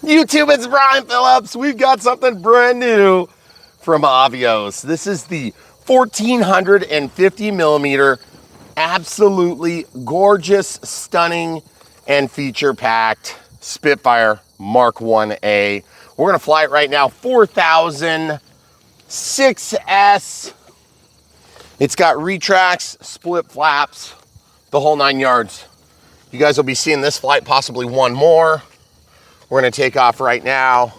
YouTube, it's Brian Phillips. We've got something brand new from Avios. This is the 1450 millimeter, absolutely gorgeous, stunning, and feature-packed Spitfire Mk.1a. We're gonna fly it right now, 4,000, 6S. It's got retracts, split flaps, the whole 9 yards. You guys will be seeing this flight, possibly one more. We're gonna take off right now.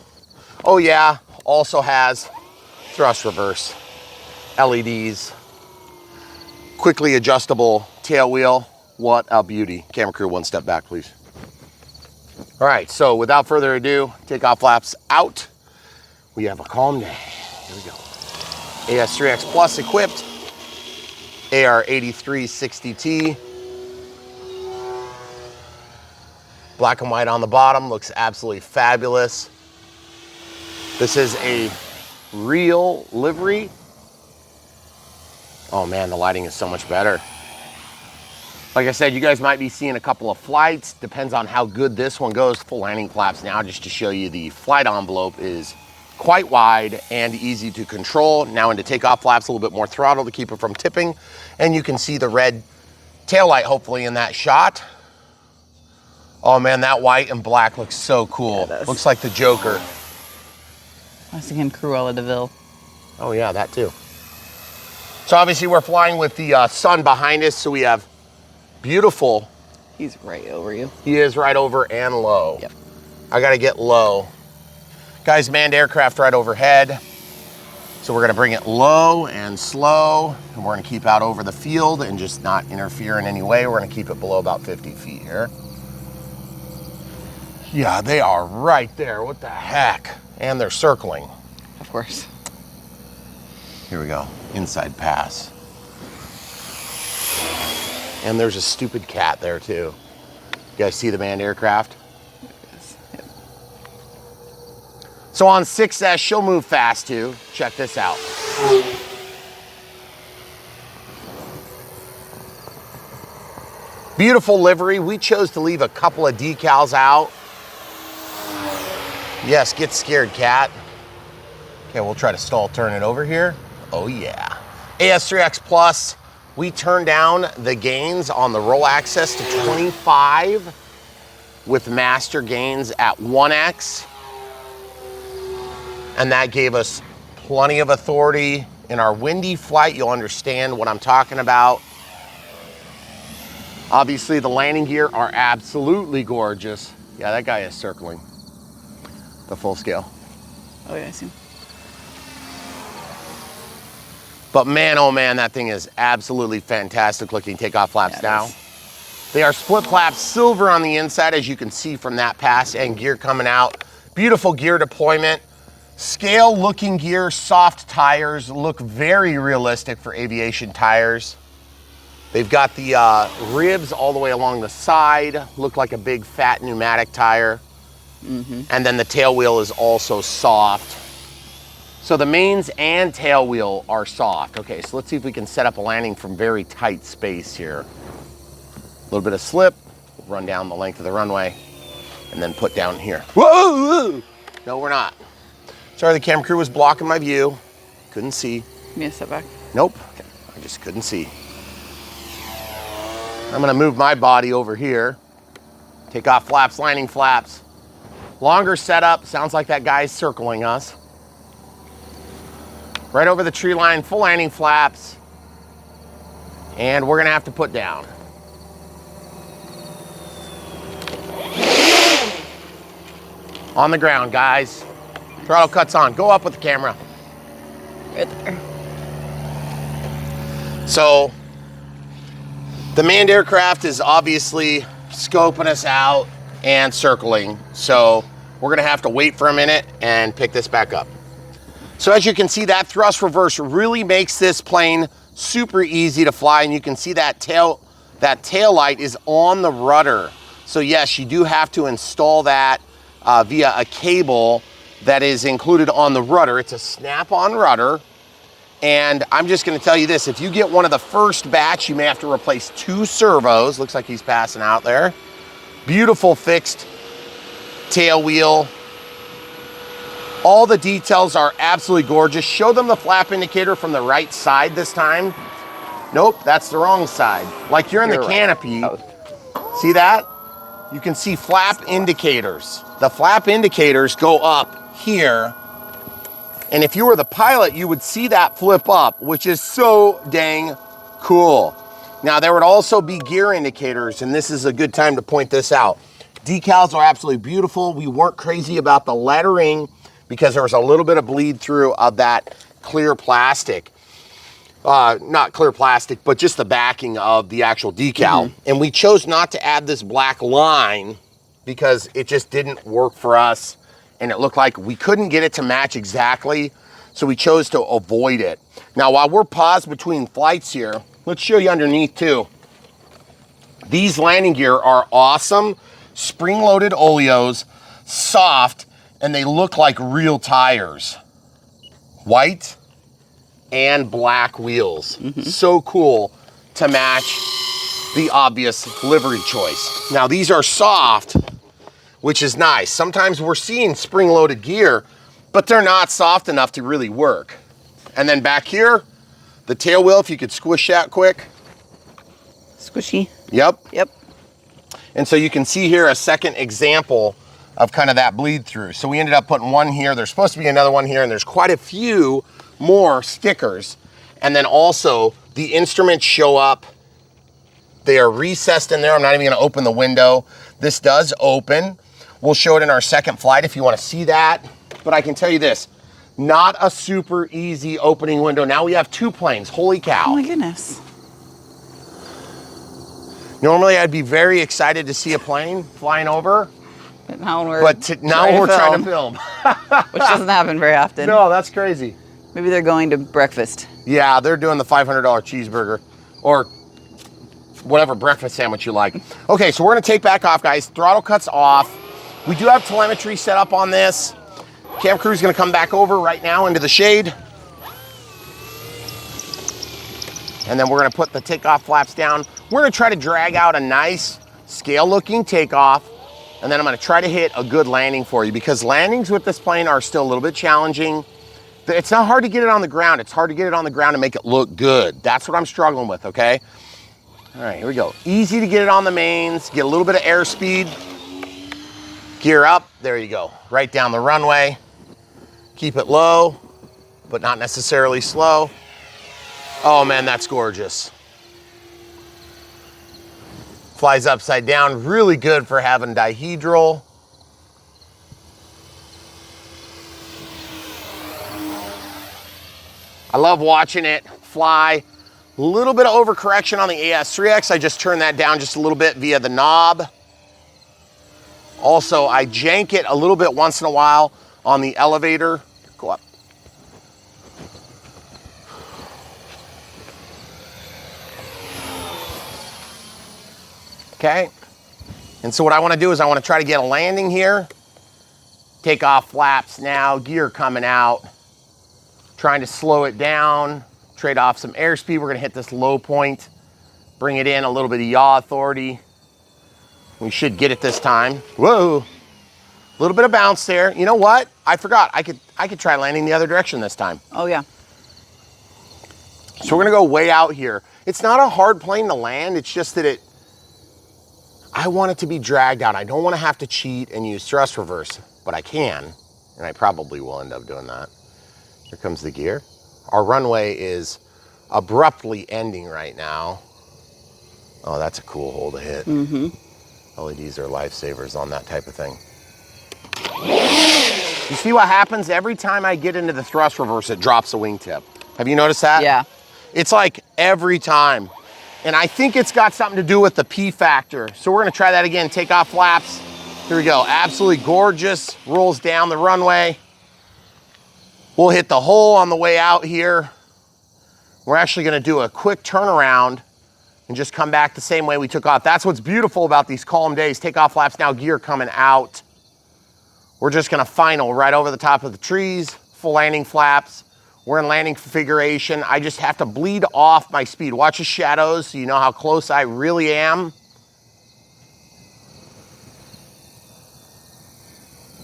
Oh yeah, also has thrust reverse, LEDs, quickly adjustable tail wheel. What a beauty. Camera crew, one step back, please. All right, so without further ado, takeoff flaps out. We have a calm day. Here we go. AS3X Plus equipped, AR8360T. Black and white on the bottom, looks absolutely fabulous. This is a real livery. Oh man, the lighting is so much better. Like I said, you guys might be seeing a couple of flights. Depends on how good this one goes. Full landing flaps now, just to show you the flight envelope is quite wide and easy to control. Now into takeoff flaps, a little bit more throttle to keep it from tipping. And you can see the red taillight hopefully in that shot. Oh man, that white and black looks so cool. Yeah, looks like the Joker. I was thinking Cruella de Vil. Oh yeah, that too. So obviously we're flying with the sun behind us, so we have beautiful. He's right over you. He is right over and low. Yep. I gotta get low. Guys, manned aircraft right overhead. So we're gonna bring it low and slow, and we're gonna keep out over the field and just not interfere in any way. We're gonna keep it below about 50 feet here. Yeah, they are right there. What the heck? And they're circling. Of course. Here we go. Inside pass. And there's a stupid cat there too. You guys see the manned aircraft? Yes. Yep. So on 6S, she'll move fast too. Check this out. Beautiful livery. We chose to leave a couple of decals out. Yes, get scared, cat. Okay, we'll try to stall turn it over here. Oh yeah. AS3X Plus, we turned down the gains on the roll access to 25 with master gains at 1X. And that gave us plenty of authority. In our windy flight, you'll understand what I'm talking about. Obviously, the landing gear are absolutely gorgeous. Yeah, that guy is circling. The full scale. Oh yeah, I see. But man, oh man, that thing is absolutely fantastic looking. Takeoff flaps now. They are split flaps, silver on the inside, as you can see from that pass, and gear coming out. Beautiful gear deployment. Scale looking gear, soft tires, look very realistic for aviation tires. They've got the ribs all the way along the side, look like a big fat pneumatic tire. Mm-hmm. And then the tail wheel is also soft. So the mains and tail wheel are soft. Okay, so let's see if we can set up a landing from very tight space here. A little bit of slip, run down the length of the runway, and then put down here. Whoa! No, we're not. Sorry, the camera crew was blocking my view. Couldn't see. Give me a step back. Nope, I just couldn't see. I'm gonna move my body over here. Take off flaps, landing flaps. Longer setup, sounds like that guy's circling us. Right over the tree line, full landing flaps. And we're gonna have to put down. On the ground, guys. Throttle cuts on, go up with the camera. Right there. So, the manned aircraft is obviously scoping us out and circling. So we're gonna have to wait for a minute and pick this back up. So as you can see, that thrust reverse really makes this plane super easy to fly, and you can see that tail light is on the rudder. So yes, you do have to install that via a cable that is included on the rudder. It's a snap-on rudder. And I'm just gonna tell you this, if you get one of the first batch, you may have to replace 2 servos. Looks like he's passing out there. Beautiful fixed tail wheel, All the details are absolutely gorgeous. Show them the flap indicator from the right side this time. Nope, that's the wrong side. Like you're in the canopy. Right. See that? You can see flap indicators. The flap indicators go up here. And if you were the pilot, you would see that flip up, which is so dang cool. Now, there would also be gear indicators, and this is a good time to point this out. Decals are absolutely beautiful. We weren't crazy about the lettering because there was a little bit of bleed through of that clear plastic. Not clear plastic, but just the backing of the actual decal. And we chose not to add this black line because it just didn't work for us. And it looked like we couldn't get it to match exactly. So we chose to avoid it. Now, while we're paused between flights here, let's show you underneath too. These landing gear are awesome. Spring-loaded oleos, soft, and they look like real tires. White and black wheels. So cool to match the obvious livery choice. Now these are soft, which is nice. Sometimes we're seeing spring-loaded gear, but they're not soft enough to really work. And then back here, the tail wheel, if you could squish that quick. Squishy. Yep. Yep. And so you can see here a second example of kind of that bleed through. So we ended up putting one here. There's supposed to be another one here, and there's quite a few more stickers. And then also the instruments show up. They are recessed in there. I'm not even gonna open the window. This does open. We'll show it in our second flight if you wanna see that. But I can tell you this, not a super easy opening window. Now we have two planes, holy cow. Oh my goodness. Normally I'd be very excited to see a plane flying over. But now we're, trying to film. Which doesn't happen very often. No, that's crazy. Maybe they're going to breakfast. Yeah, they're doing the $500 cheeseburger or whatever breakfast sandwich you like. Okay, so we're gonna take back off, guys. Throttle cuts off. We do have telemetry set up on this. Cam crew's gonna come back over right now into the shade. And then we're gonna put the takeoff flaps down. We're gonna try to drag out a nice scale looking takeoff. And then I'm gonna try to hit a good landing for you because landings with this plane are still a little bit challenging. It's not hard to get it on the ground. It's hard to get it on the ground and make it look good. That's what I'm struggling with, okay? All right, here we go. Easy to get it on the mains, get a little bit of airspeed. Gear up, there you go. Right down the runway. Keep it low, but not necessarily slow. Oh man, that's gorgeous. Flies upside down, really good for having dihedral. I love watching it fly. A little bit of overcorrection on the AS3X. I just turned that down just a little bit via the knob. Also, I jank it a little bit once in a while on the elevator. Go up. Okay. And so what I want to do is I want to try to get a landing here. Take off flaps now, gear coming out. Trying to slow it down, trade off some airspeed. We're gonna hit this low point, bring it in, a little bit of yaw authority. We should get it this time. Whoa, a little bit of bounce there. You know what? I forgot, I could try landing the other direction this time. Oh yeah. So we're gonna go way out here. It's not a hard plane to land, it's just that I want it to be dragged out. I don't wanna have to cheat and use thrust reverse, but I can, and I probably will end up doing that. Here comes the gear. Our runway is abruptly ending right now. Oh, that's a cool hole to hit. LEDs are lifesavers on that type of thing. You see what happens? Every time I get into the thrust reverse, it drops the wingtip. Have you noticed that? Yeah. It's like every time. And I think it's got something to do with the P factor. So we're gonna try that again. Take off flaps. Here we go. Absolutely gorgeous. Rolls down the runway. We'll hit the hole on the way out here. We're actually gonna do a quick turnaround and just come back the same way we took off. That's what's beautiful about these calm days. Take off flaps now, gear coming out. We're just gonna final right over the top of the trees, full landing flaps. We're in landing configuration. I just have to bleed off my speed. Watch the shadows so you know how close I really am.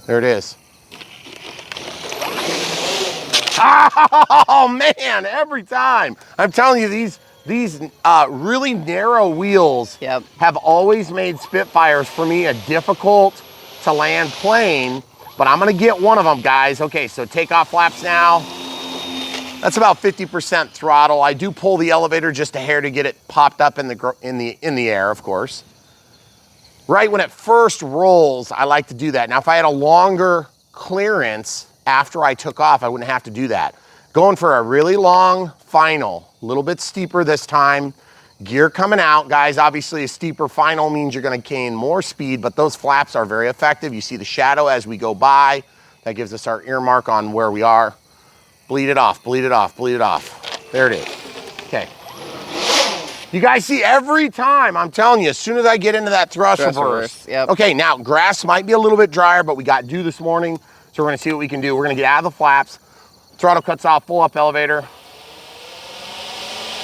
There it is. Oh man, every time. I'm telling you, these really narrow wheels Yep. have always made Spitfires for me a difficult to land plane, but I'm gonna get one of them, guys. Okay, so takeoff flaps now. That's about 50% throttle. I do pull the elevator just a hair to get it popped up in the air, of course. Right when it first rolls, I like to do that. Now, if I had a longer clearance after I took off, I wouldn't have to do that. Going for a really long final, a little bit steeper this time. Gear coming out, guys. Obviously, a steeper final means you're gonna gain more speed, but those flaps are very effective. You see the shadow as we go by. That gives us our earmark on where we are. Bleed it off, bleed it off, bleed it off. There it is. Okay. You guys see every time, I'm telling you, as soon as I get into that thrust reverse. Yep. Okay, now grass might be a little bit drier, but we got dew this morning, so we're gonna see what we can do. We're gonna get out of the flaps. Throttle cuts off, full up elevator.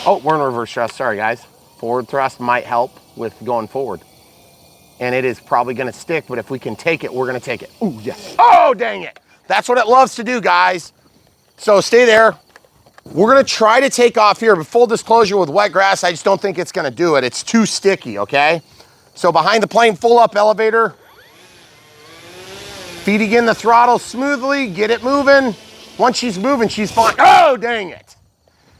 Oh, we're in reverse thrust, sorry guys. Forward thrust might help with going forward. And it is probably gonna stick, but if we can take it, we're gonna take it. Ooh, yes. Oh, dang it. That's what it loves to do, guys. So stay there. We're gonna try to take off here, but full disclosure, with wet grass, I just don't think it's gonna do it. It's too sticky, okay? So behind the plane, full up elevator. Feeding in the throttle smoothly, get it moving. Once she's moving, she's fine. Oh, dang it.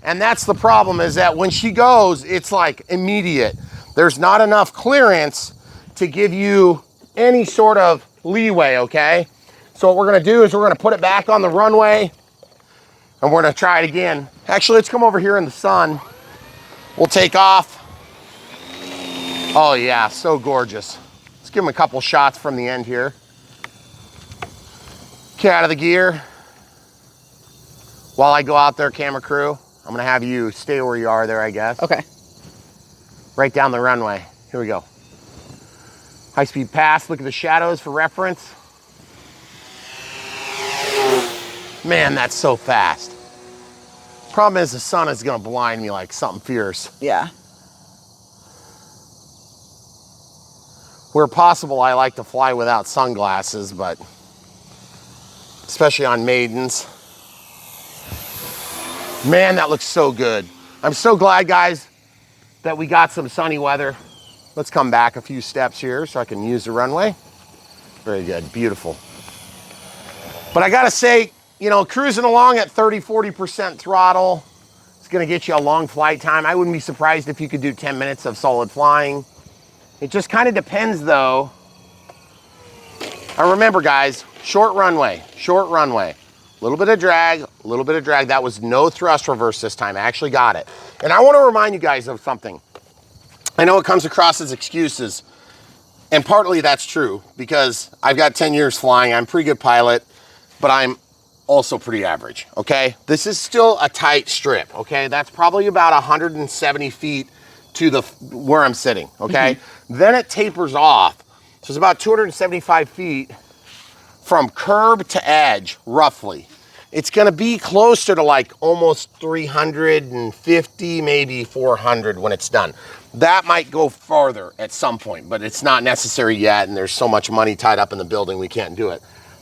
And that's the problem, is that when she goes, it's like immediate. There's not enough clearance to give you any sort of leeway, okay? So what we're gonna do is we're gonna put it back on the runway, and we're gonna try it again. Actually, let's come over here in the sun. We'll take off. Oh yeah, so gorgeous. Let's give them a couple shots from the end here. Get out of the gear. While I go out there, camera crew, I'm gonna have you stay where you are there, I guess. Okay. Right down the runway. Here we go. High speed pass, look at the shadows for reference. Man, that's so fast. Problem is the sun is gonna blind me like something fierce. Yeah. Where possible, I like to fly without sunglasses, but especially on Maidens. Man, that looks so good. I'm so glad, guys, that we got some sunny weather. Let's come back a few steps here so I can use the runway. Very good, beautiful. But I gotta say, you know, cruising along at 30, 40% throttle, it's gonna get you a long flight time. I wouldn't be surprised if you could do 10 minutes of solid flying. It just kind of depends though. And remember guys, short runway, short runway. A little bit of drag, a little bit of drag. That was no thrust reverse this time. I actually got it. And I wanna remind you guys of something. I know it comes across as excuses, and partly that's true because I've got 10 years flying. I'm a pretty good pilot, but I'm also pretty average, okay? This is still a tight strip, okay? That's probably about 170 feet to where I'm sitting, okay? Then it tapers off. So it's about 275 feet from curb to edge, roughly. It's gonna be closer to like almost 350, maybe 400 when it's done. That might go farther at some point, but it's not necessary yet, and there's so much money tied up in the building, we can't do it.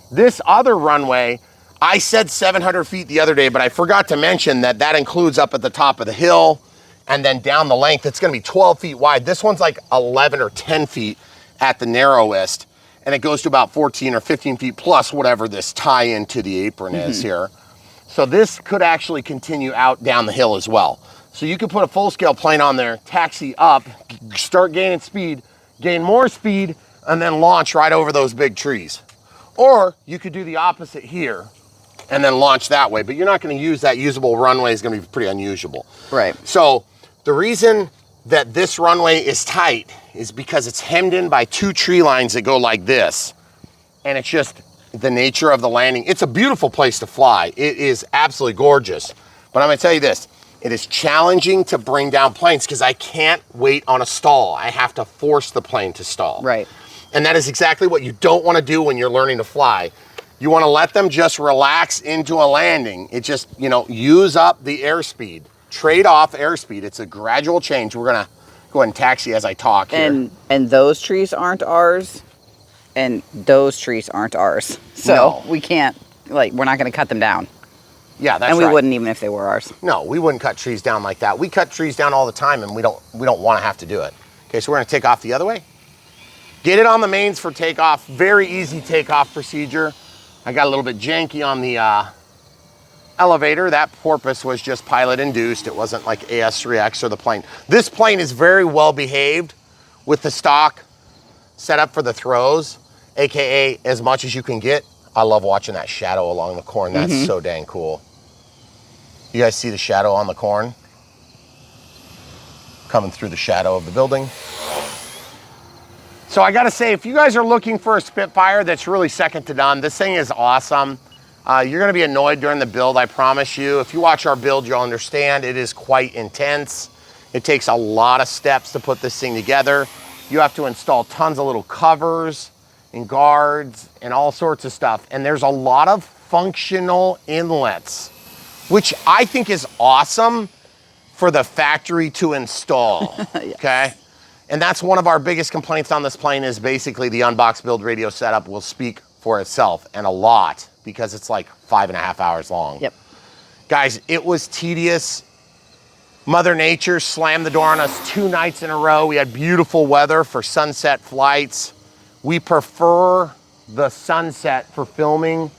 This other runway, I said 700 feet the other day, but I forgot to mention that that includes up at the top of the hill, and then down the length, it's gonna be 12 feet wide. This one's like 11 or 10 feet at the narrowest, and it goes to about 14 or 15 feet plus whatever this tie into the apron is here. So this could actually continue out down the hill as well. So you could put a full scale plane on there, taxi up, start gaining speed, gain more speed, and then launch right over those big trees. Or you could do the opposite here and then launch that way, but you're not gonna use that usable runway, is gonna be pretty unusual. Right. So the reason that this runway is tight is because it's hemmed in by two tree lines that go like this. And it's just the nature of the landing. It's a beautiful place to fly. It is absolutely gorgeous. But I'm gonna tell you this, it is challenging to bring down planes because I can't wait on a stall. I have to force the plane to stall. Right. And that is exactly what you don't wanna do when you're learning to fly. You wanna let them just relax into a landing. It just, you know, use up the airspeed. Trade off airspeed. It's a gradual change. We're gonna go ahead and taxi as I talk here. And those trees aren't ours, and those trees aren't ours. So No. we can't, like, we're not gonna cut them down. Yeah, that's And we right. wouldn't even if they were ours. No, we wouldn't cut trees down like that. We cut trees down all the time, and we don't want to have to do it. Okay, so we're gonna take off the other way. Get it on the mains for takeoff. Very easy takeoff procedure. I got a little bit janky on the elevator. That porpoise was just pilot induced. It wasn't like AS3X or the plane. This plane is very well behaved with the stock set up for the throws, AKA as much as you can get. I love watching that shadow along the corn. That's so dang cool. You guys see the shadow on the corn? Coming through the shadow of the building. So I gotta say, if you guys are looking for a Spitfire that's really second to none, this thing is awesome. You're gonna be annoyed during the build, I promise you. If you watch our build, you'll understand it is quite intense. It takes a lot of steps to put this thing together. You have to install tons of little covers and guards and all sorts of stuff. And there's a lot of functional inlets, which I think is awesome for the factory to install, Yes. Okay? And that's one of our biggest complaints on this plane is basically the unbox build radio setup will speak for itself, and a lot, because it's like 5.5 hours long. Yep. Guys, it was tedious. Mother Nature slammed the door on us 2 nights in a row. We had beautiful weather for sunset flights. We prefer the sunset for filming,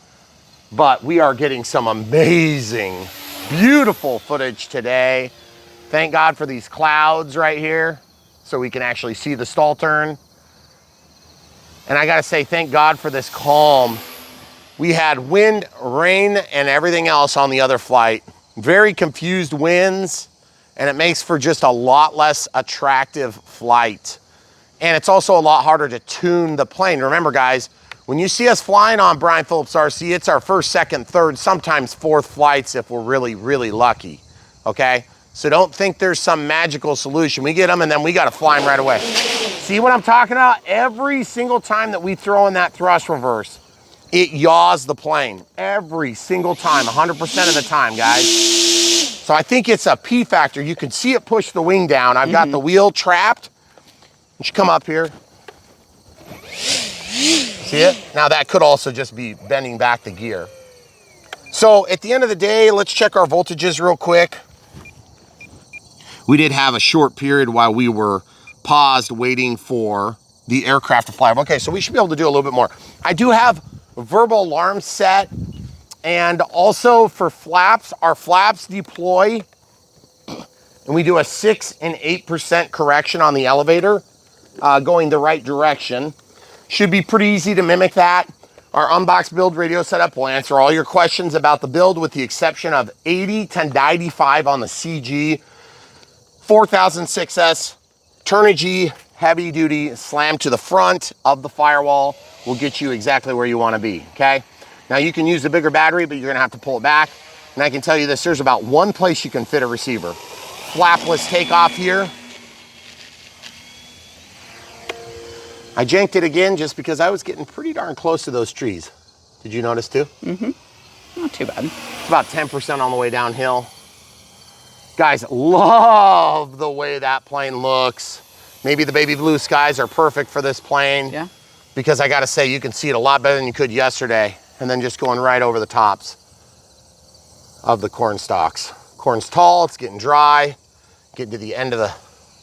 but we are getting some amazing, beautiful footage today. Thank God for these clouds right here, so we can actually see the stall turn. And I gotta say, thank God for this calm. We had wind, rain, and everything else on the other flight. Very confused winds, and it makes for just a lot less attractive flight. And it's also a lot harder to tune the plane. Remember guys, when you see us flying on Brian Phillips RC, it's our first, second, third, sometimes fourth flights if we're really, really lucky, okay? So don't think there's some magical solution. We get them and then we gotta fly them right away. See what I'm talking about? Every single time that we throw in that thrust reverse, it yaws the plane. Every single time, 100% of the time, guys. So I think it's a P factor. You can see it push the wing down. I've got the wheel trapped. You should come up here. See it? Now that could also just be bending back the gear. So at the end of the day, let's check our voltages real quick. We did have a short period while we were paused waiting for the aircraft to fly. Okay, so we should be able to do a little bit more. I do have verbal alarms set, and also for flaps, our flaps deploy, and we do a 6 and 8% correction on the elevator, going the right direction. Should be pretty easy to mimic that. Our unbox build radio setup will answer all your questions about the build with the exception of 80 to 95 on the CG, 4006S, Turnigy, heavy duty, slam to the front of the firewall will get you exactly where you want to be, okay? Now you can use the bigger battery, but you're gonna have to pull it back. And I can tell you this, there's about one place you can fit a receiver. Flapless takeoff here. I janked it again just because I was getting pretty darn close to those trees. Did you notice too? Not too bad. It's about 10% on the way downhill. Guys, love the way that plane looks. Maybe the baby blue skies are perfect for this plane. Yeah. Because I gotta say, you can see it a lot better than you could yesterday. And then just going right over the tops of the corn stalks. Corn's tall, it's getting dry. Getting to the end of the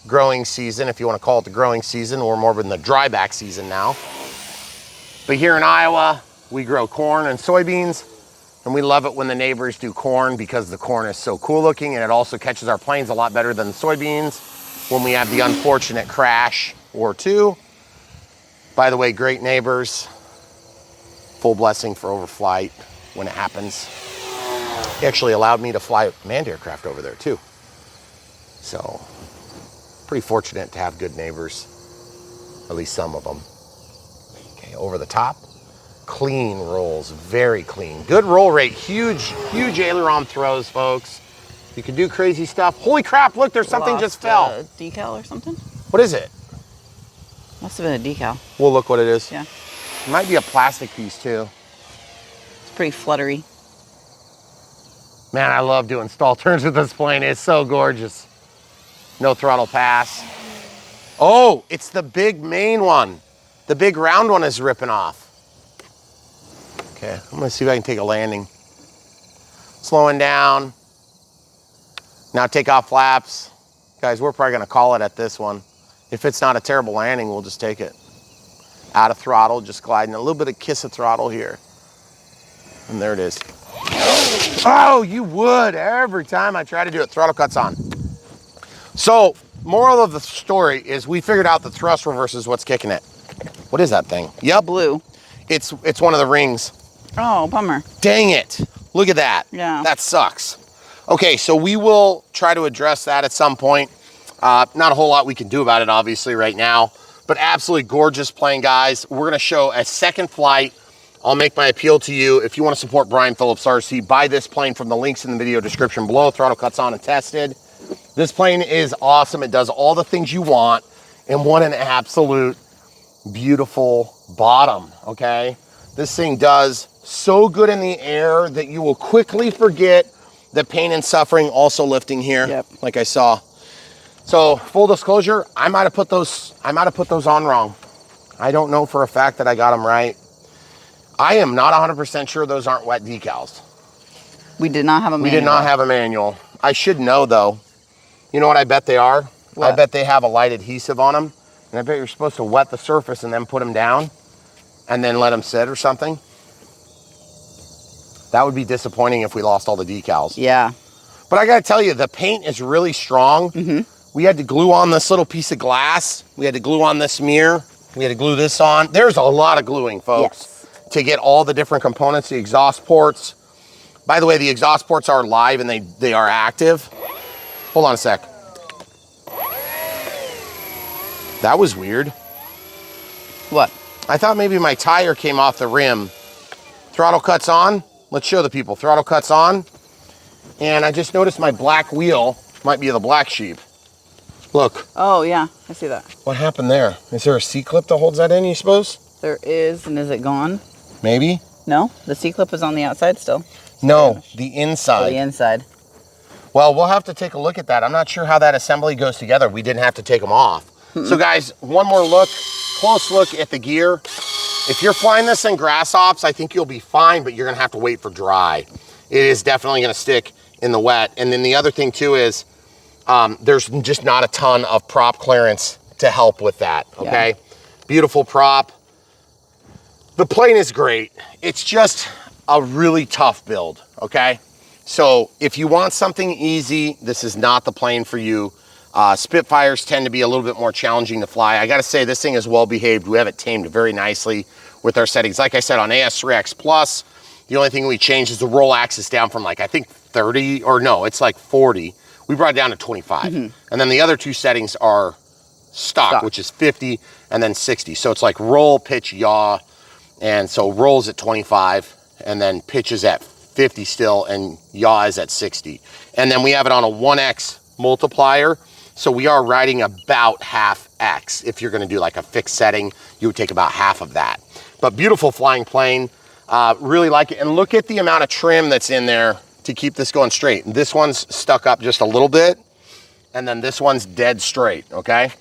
growing season, if you wanna call it the growing season, or more in the dryback season now. But here in Iowa, we grow corn and soybeans. And we love it when the neighbors do corn because the corn is so cool looking, and it also catches our planes a lot better than the soybeans when we have the unfortunate crash or two. By the way, great neighbors, full blessing for overflight when it happens. He actually allowed me to fly manned aircraft over there too. So, pretty fortunate to have good neighbors, at least some of them. Okay, over the top. Clean rolls, very clean. Good roll rate, huge aileron throws, folks. You can do crazy stuff. Holy crap, look, there's something just fell. A decal or something? What is it? Must have been a decal. We'll look what it is. Yeah. It might be a plastic piece too. It's pretty fluttery. Man, I love doing stall turns with this plane. It's so gorgeous. No throttle pass. Oh, it's the big main one. The big round one is ripping off. Okay, I'm gonna see if I can take a landing. slowing down. Now take off flaps. Guys, we're probably gonna call it at this one. If it's not a terrible landing, we'll just take it. Out of throttle, just gliding. A little bit of kiss of throttle here. And there it is. Oh, you would. Every time I try to do it, throttle cuts on. So, moral of the story is we figured out the thrust reverse is what's kicking it. What is that thing? Yep. Blue. It's one of the rings. Oh, bummer. Dang it. Look at that. Yeah. That sucks. Okay, so we will try to address that at some point. Not a whole lot we can do about it, obviously, right now. But absolutely gorgeous plane, guys. We're going to show a second flight. I'll make my appeal to you. If you want to support Brian Phillips RC, buy this plane from the links in the video description below. Throttle cuts on and tested. This plane is awesome. It does all the things you want. And what an absolute beautiful bottom, okay? This thing does so good in the air that you will quickly forget the pain and suffering also lifting here, yep, like I saw. So full disclosure, I might have put those on wrong. I don't know for a fact that I got them right. I am not 100% sure those aren't wet decals. We did not have a manual. We did not have a manual. I should know though. You know what I bet they are? What? I bet they have a light adhesive on them. And I bet you're supposed to wet the surface and then put them down and then let them sit or something. That would be disappointing if we lost all the decals. Yeah. But I gotta tell you, the paint is really strong. We had to glue on this little piece of glass. We had to glue on this mirror. We had to glue this on. There's a lot of gluing, folks, to get all the different components, the exhaust ports. By the way, the exhaust ports are live and they are active. Hold on a sec. That was weird. What? I thought maybe my tire came off the rim. Throttle cuts on. Let's show the people. Throttle cuts on. And I just noticed my black wheel might be the black sheep. Look. Oh, yeah. I see that. What happened there? Is there a C-clip that holds that in, you suppose? There is, and is it gone? Maybe. No, the C-clip is on the outside still. No, the inside. Oh, the inside. Well, we'll have to take a look at that. I'm not sure how that assembly goes together. We didn't have to take them off. So guys, one more look, close look at the gear. If you're flying this in grass ops, I think you'll be fine, but you're gonna have to wait for dry. It is definitely gonna stick in the wet. And then the other thing too is, there's just not a ton of prop clearance to help with that, okay? Yeah. Beautiful prop. The plane is great. It's just a really tough build, okay? So if you want something easy, this is not the plane for you. Spitfires tend to be a little bit more challenging to fly. I gotta say, this thing is well behaved. We have it tamed very nicely with our settings. Like I said, on AS3X Plus, the only thing we changed is the roll axis down from like, I think 30, or no, it's like 40. We brought it down to 25. And then the other two settings are stock, which is 50 and then 60. So it's like roll, pitch, yaw. And so roll's at 25 and then pitch is at 50 still and yaw is at 60. And then we have it on a 1X multiplier. So we are riding about half X. If you're gonna do like a fixed setting, you would take about half of that. But beautiful flying plane, really like it. And look at the amount of trim that's in there to keep this going straight. This one's stuck up just a little bit, and then this one's dead straight, okay?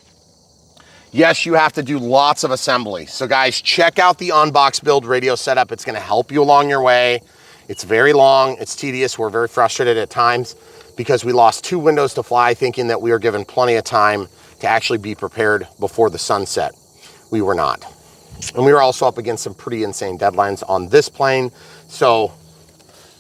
Yes, you have to do lots of assembly. So guys, check out the Unbox Build radio setup. It's gonna help you along your way. It's very long, it's tedious. We're very frustrated at times because we lost 2 windows to fly thinking that we were given plenty of time to actually be prepared before the sunset. We were not. And we were also up against some pretty insane deadlines on this plane. So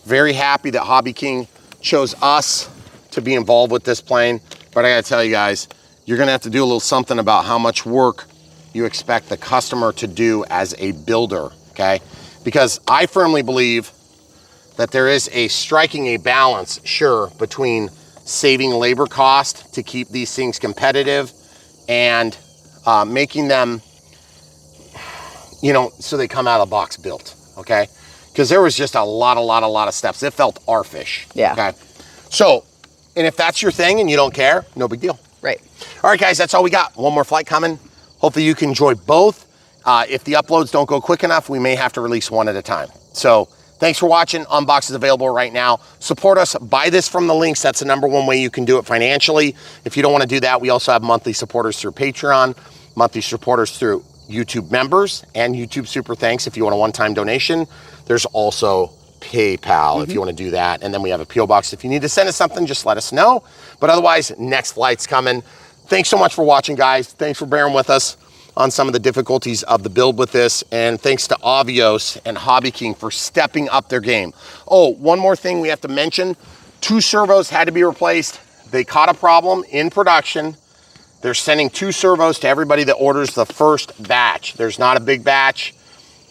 very happy that Hobby King chose us to be involved with this plane. But I gotta tell you guys, you're gonna have to do a little something about how much work you expect the customer to do as a builder, okay? Because I firmly believe that there is striking a balance, sure, between saving labor cost to keep these things competitive and making them, you know, so they come out of the box built, okay? Because there was just a lot of steps. It felt arfish, yeah. Okay? So, and if that's your thing and you don't care, no big deal. Right. All right, guys, that's all we got. One more flight coming. Hopefully you can enjoy both. If the uploads don't go quick enough, we may have to release one at a time. So, thanks for watching. Unbox is available right now. Support us. Buy this from the links. That's the #1 way you can do it financially. If you don't want to do that, we also have monthly supporters through Patreon, monthly supporters through YouTube members, and YouTube super thanks if you want a one-time donation. There's also PayPal if you want to do that. And then we have a P.O. box. If you need to send us something, just let us know. But otherwise, next flight's coming. Thanks so much for watching, guys. Thanks for bearing with us on some of the difficulties of the build with this. And thanks to Avios and Hobby King for stepping up their game. Oh, one more thing we have to mention. 2 servos had to be replaced. They caught a problem in production. They're sending 2 servos to everybody that orders the first batch. There's not a big batch.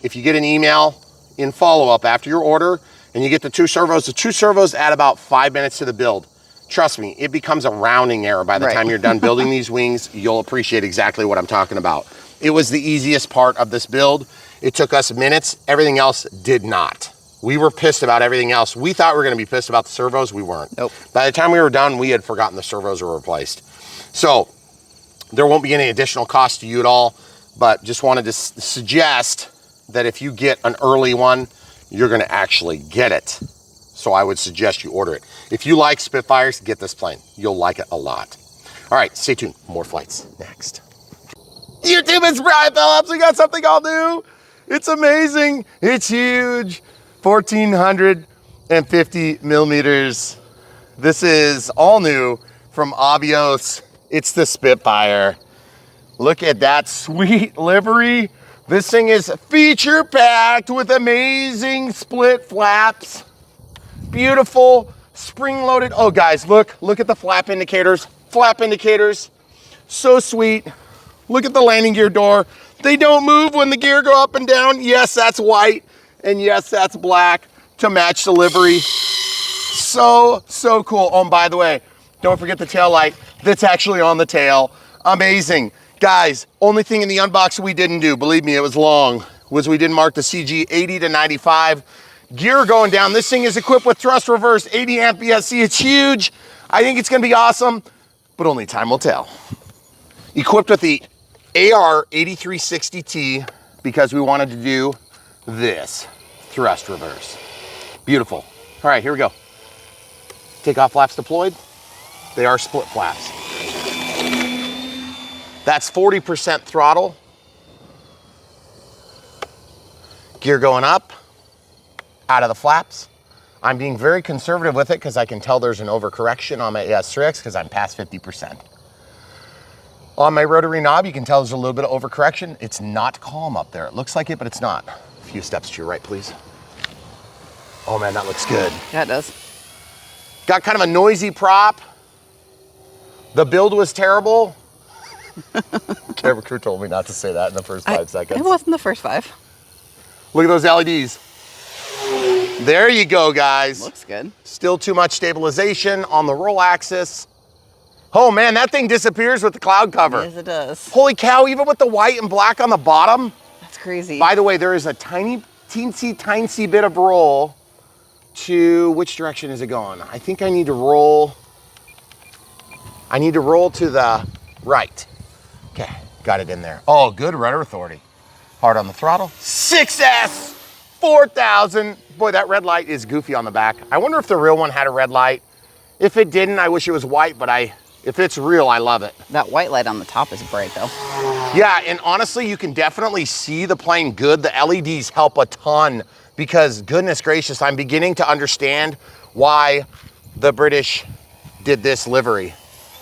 If you get an email in follow-up after your order and you get the 2 servos add about 5 minutes to the build. Trust me, it becomes a rounding error by the time you're done building these wings. You'll appreciate exactly what I'm talking about. It was the easiest part of this build. It took us minutes. Everything else did not. We were pissed about everything else. We thought we were going to be pissed about the servos. We weren't. Nope. By the time we were done, we had forgotten the servos were replaced. So there won't be any additional cost to you at all, but just wanted to suggest that if you get an early one, you're going to actually get it. So I would suggest you order it. If you like Spitfires, get this plane. You'll like it a lot. All right, stay tuned. More flights next. YouTube, it's Brian Phillips. We got something all new. It's amazing. It's huge. 1,450 millimeters. This is all new from Avios. It's the Spitfire. Look at that sweet livery. This thing is feature packed with amazing split flaps. Beautiful spring loaded. Oh guys, look at the flap indicators. Flap indicators, so sweet. Look at the landing gear door. They don't move when the gear go up and down. Yes, that's white, and yes, that's black to match the livery. So cool. Oh, and by the way, don't forget the tail light that's actually on the tail. Amazing. Guys, only thing in the unboxing we didn't do, believe me, it was long, was we didn't mark the CG 80 to 95. Gear going down. This thing is equipped with thrust reverse, 80 amp BSC. It's huge. I think it's going to be awesome, but only time will tell. Equipped with the AR 8360T because we wanted to do this thrust reverse. Beautiful. All right, here we go. Takeoff flaps deployed. They are split flaps. That's 40% throttle. Gear going up. Out of the flaps. I'm being very conservative with it because I can tell there's an overcorrection on my AS3X because I'm past 50%. On my rotary knob, you can tell there's a little bit of overcorrection. It's not calm up there. It looks like it, but it's not. A few steps to your right, please. Oh man, that looks good. Yeah, it does. Got kind of a noisy prop. The build was terrible. Camera crew told me not to say that in the first 5 seconds. It wasn't the first 5. Look at those LEDs. There you go, guys. Looks good. Still too much stabilization on the roll axis. Oh man, that thing disappears with the cloud cover. Yes, it does. Holy cow, even with the white and black on the bottom. That's crazy. By the way, there is a teensy bit of roll to, which direction is it going? I think I need to roll to the right. Okay, got it in there. Oh, good rudder authority. Hard on the throttle. 6S, 4,000. Boy, that red light is goofy on the back. I wonder if the real one had a red light. If it didn't, I wish it was white, but if it's real, I love it. That white light on the top is bright though. Yeah, and honestly, you can definitely see the plane good. The LEDs help a ton because goodness gracious, I'm beginning to understand why the British did this livery.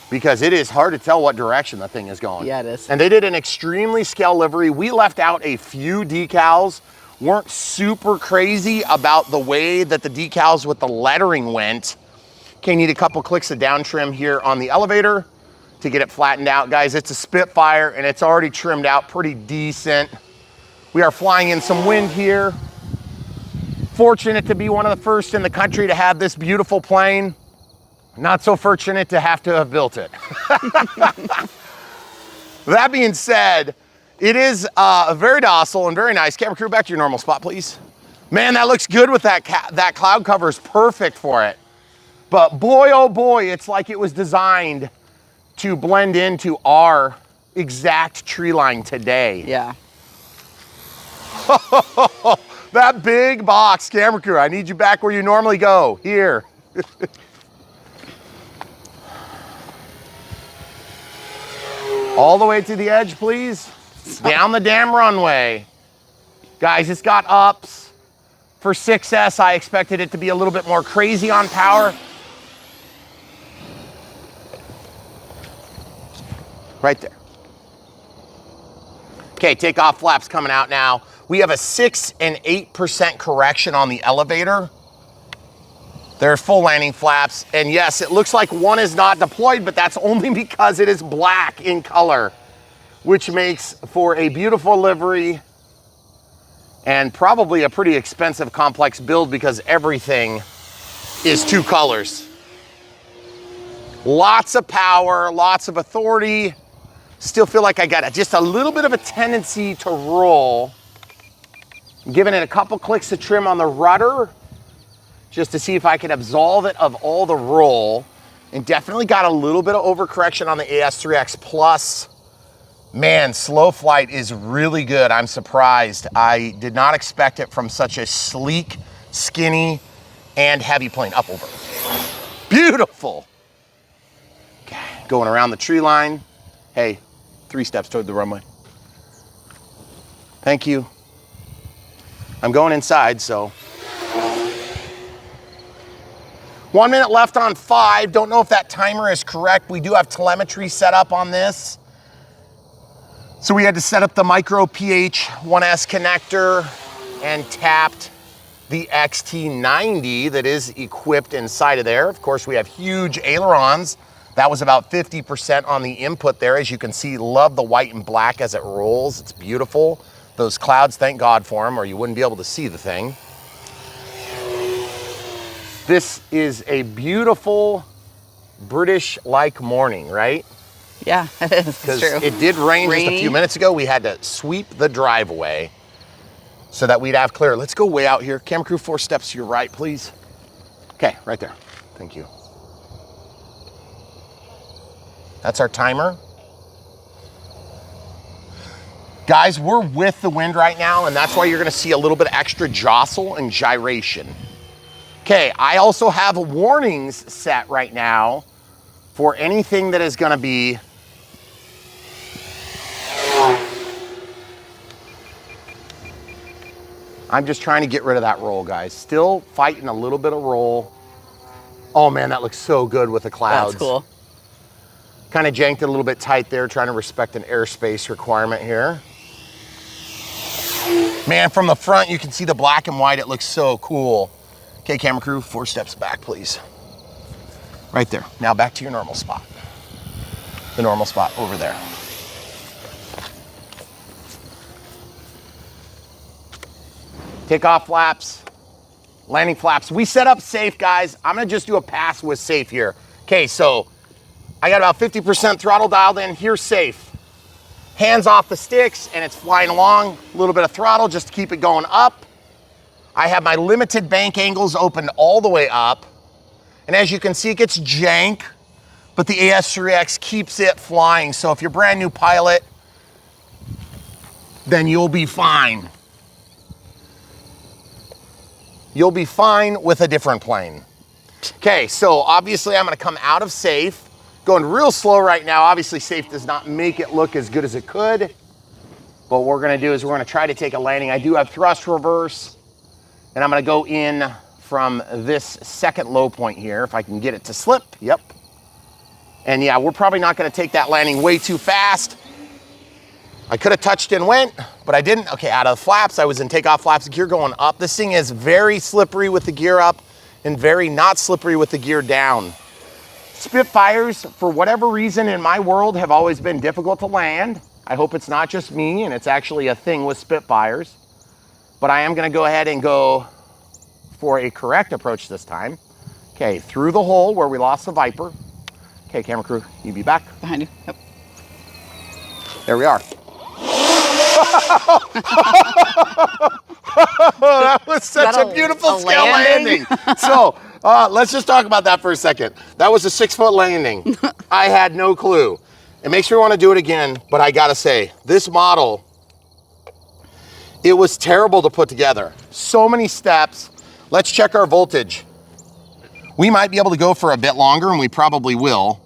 Because it is hard to tell what direction the thing is going. Yeah, it is. And they did an extremely scale livery. We left out a few decals, weren't super crazy about the way that the decals with the lettering went. Okay, need a couple clicks of down trim here on the elevator to get it flattened out. Guys, it's a Spitfire and it's already trimmed out pretty decent. We are flying in some wind here. Fortunate to be one of the first in the country to have this beautiful plane. Not so fortunate to have to have built it. That being said, it is very docile and very nice. Camera crew, back to your normal spot, please. Man, that looks good with that cloud cover is perfect for it. But boy, oh boy, it's like it was designed to blend into our exact tree line today. Yeah. That big box, camera crew, I need you back where you normally go, here. All the way to the edge, please. Down the damn runway. Guys, it's got ups. For 6S, I expected it to be a little bit more crazy on power. Right there. Okay, takeoff flaps coming out now. We have a 6 and 8% correction on the elevator. They're full landing flaps. And yes, it looks like one is not deployed, but that's only because it is black in color, which makes for a beautiful livery and probably a pretty expensive complex build because everything is 2 colors. Lots of power, lots of authority. Still feel like I got just a little bit of a tendency to roll. I'm giving it a couple clicks of trim on the rudder just to see if I can absolve it of all the roll. And definitely got a little bit of overcorrection on the AS3X Plus. Man, slow flight is really good. I'm surprised. I did not expect it from such a sleek, skinny, and heavy plane. Up over. Beautiful. Okay, going around the tree line. Hey, 3 steps toward the runway. Thank you. I'm going inside, so. 1 minute left on 5. Don't know if that timer is correct. We do have telemetry set up on this. So we had to set up the Mk.1a connector and tapped the XT90 that is equipped inside of there. Of course, we have huge ailerons. That was about 50% on the input there. As you can see, love the white and black as it rolls. It's beautiful. Those clouds, thank God for them, or you wouldn't be able to see the thing. This is a beautiful British-like morning, right? Yeah, it is. It's true. It did rain just a few minutes ago. We had to sweep the driveway so that we'd have clear. Let's go way out here. Camera crew, 4 steps to your right, please. Okay, right there. Thank you. That's our timer. Guys, we're with the wind right now, and that's why you're gonna see a little bit of extra jostle and gyration. Okay, I also have warnings set right now for anything that is gonna be I'm just trying to get rid of that roll, guys. Still fighting a little bit of roll. Oh man, that looks so good with the clouds. That's cool. Kind of janked it a little bit tight there, trying to respect an airspace requirement here. Man, from the front, you can see the black and white. It looks so cool. Okay, camera crew, 4 steps back, please. Right there. Now back to your normal spot. The normal spot over there. Takeoff flaps, landing flaps. We set up safe, guys. I'm gonna just do a pass with safe here. Okay, so I got about 50% throttle dialed in. Here's safe. Hands off the sticks and it's flying along. A little bit of throttle just to keep it going up. I have my limited bank angles opened all the way up. And as you can see, it gets jank, but the AS3X keeps it flying. So if you're a brand new pilot, then you'll be fine. You'll be fine with a different plane. Okay, so obviously I'm gonna come out of safe. Going real slow right now. Obviously safe does not make it look as good as it could. But what we're gonna do is we're gonna try to take a landing. I do have thrust reverse, and I'm gonna go in from this second low point here, if I can get it to slip, yep. And yeah, we're probably not gonna take that landing way too fast. I could have touched and went, but I didn't. Okay, out of the flaps, I was in takeoff flaps, gear going up. This thing is very slippery with the gear up and very not slippery with the gear down. Spitfires, for whatever reason in my world, have always been difficult to land. I hope it's not just me and it's actually a thing with Spitfires. But I am gonna go ahead and go for a correct approach this time. Okay, through the hole where we lost the Viper. Okay, camera crew, you be back. Behind you, yep. There we are. That was such a beautiful scale landing. So let's just talk about that for a second. That was a 6-foot landing. I had no clue. It makes me want to do it again, but I gotta say, this model, it was terrible to put together. So many steps. Let's check our voltage. We might be able to go for a bit longer, and we probably will.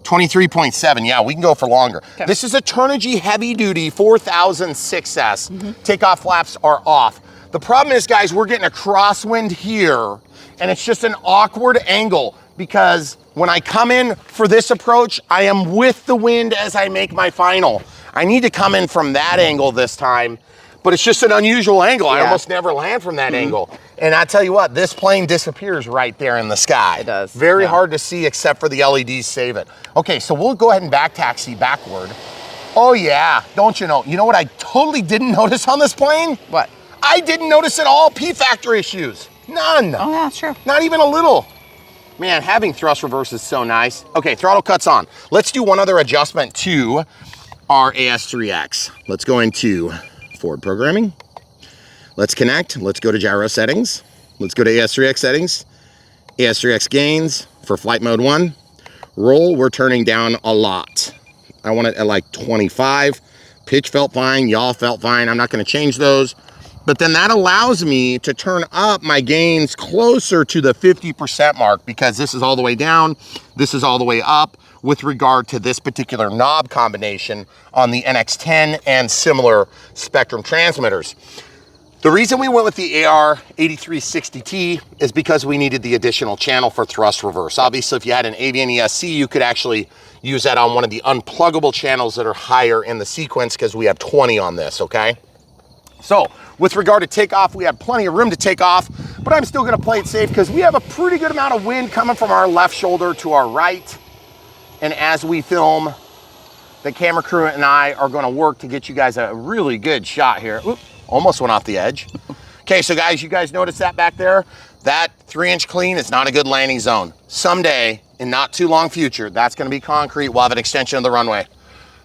23.7, yeah, we can go for longer. Okay. This is a Turnigy heavy duty 4000 6S. Takeoff flaps are off. The problem is, guys, we're getting a crosswind here, and it's just an awkward angle because when I come in for this approach, I am with the wind as I make my final. I need to come in from that angle this time, but it's just an unusual angle. I almost never land from that angle. And I tell you what, this plane disappears right there in the sky. It does. Very hard to see except for the LEDs save it. Okay, so we'll go ahead and back taxi backward. Oh yeah, don't you know? You know what I totally didn't notice on this plane? What? I didn't notice at all P-factor issues. None. Oh yeah, sure. Not even a little. Man, having thrust reverse is so nice. Okay, throttle cuts on. Let's do one other adjustment to our AS3X. Let's go into forward programming. Let's connect. Let's go to gyro settings. Let's go to AS3X settings. AS3X gains for flight mode 1. Roll, we're turning down a lot. I want it at like 25. Pitch felt fine, yaw felt fine. I'm not gonna change those. But then that allows me to turn up my gains closer to the 50% mark because this is all the way down, this is all the way up with regard to this particular knob combination on the NX10 and similar Spectrum transmitters. The reason we went with the AR8360T is because we needed the additional channel for thrust reverse. Obviously, if you had an Avian ESC, you could actually use that on one of the unpluggable channels that are higher in the sequence because we have 20 on this, okay? So, with regard to takeoff, we have plenty of room to take off, but I'm still gonna play it safe because we have a pretty good amount of wind coming from our left shoulder to our right. And as we film, the camera crew and I are gonna work to get you guys a really good shot here. Oop, almost went off the edge. Okay, so guys, you guys notice that back there? That 3-inch clean is not a good landing zone. Someday, in not too long future, that's gonna be concrete. We'll have an extension of the runway.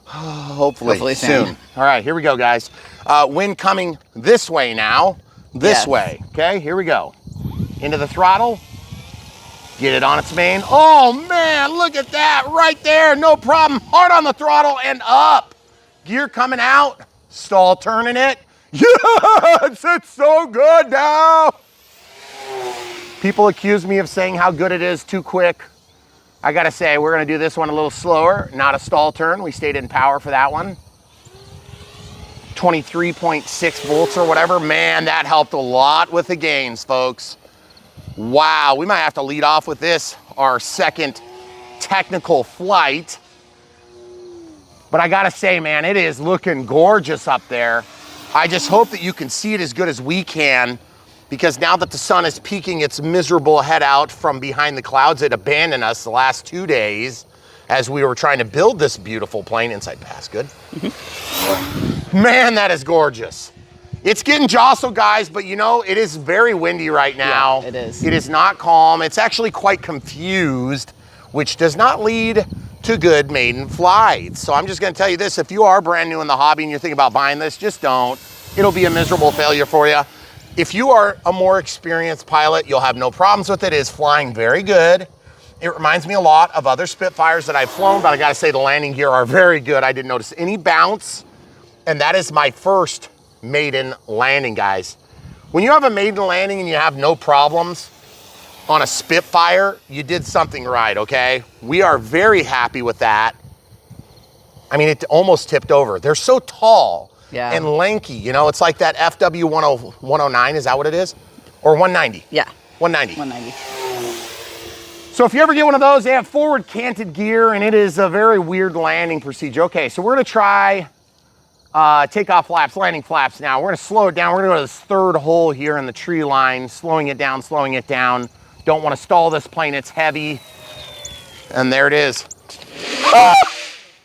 Hopefully soon. All right, here we go, guys. Wind coming this way now, this way, okay? Here we go. Into the throttle, get it on its main. Oh man, look at that, right there, no problem. Hard on the throttle and up. Gear coming out, stall turning it. Yes, it's so good now. People accuse me of saying how good it is too quick. I gotta say, we're gonna do this one a little slower, not a stall turn. We stayed in power for that one. 23.6 volts or whatever. Man, that helped a lot with the gains, folks. Wow, we might have to lead off with this, our second technical flight. But I gotta say, man, it is looking gorgeous up there. I just hope that you can see it as good as we can, because now that the sun is peeking its miserable head out from behind the clouds that abandoned us the last 2 days as we were trying to build this beautiful plane. Inside pass, good. Man, that is gorgeous. It's getting jostled, guys, but you know, it is very windy right now. Yeah, it is. It is not calm. It's actually quite confused, which does not lead to good maiden flights. So I'm just gonna tell you this, if you are brand new in the hobby and you're thinking about buying this, just don't. It'll be a miserable failure for you. If you are a more experienced pilot, you'll have no problems with it. It is flying very good. It reminds me a lot of other Spitfires that I've flown, but I gotta say the landing gear are very good. I didn't notice any bounce, and that is my first maiden landing, guys. When you have a maiden landing and you have no problems on a Spitfire, you did something right, okay? We are very happy with that. I mean, it almost tipped over. They're so tall and lanky, you know? It's like that FW109, is that what it is? Or 190? Yeah. 190. 190. So if you ever get one of those, they have forward canted gear, and it is a very weird landing procedure. Okay, so we're gonna try takeoff flaps, landing flaps now. We're gonna slow it down. We're gonna go to this third hole here in the tree line, slowing it down, slowing it down. Don't wanna stall this plane, it's heavy. And there it is. Ah!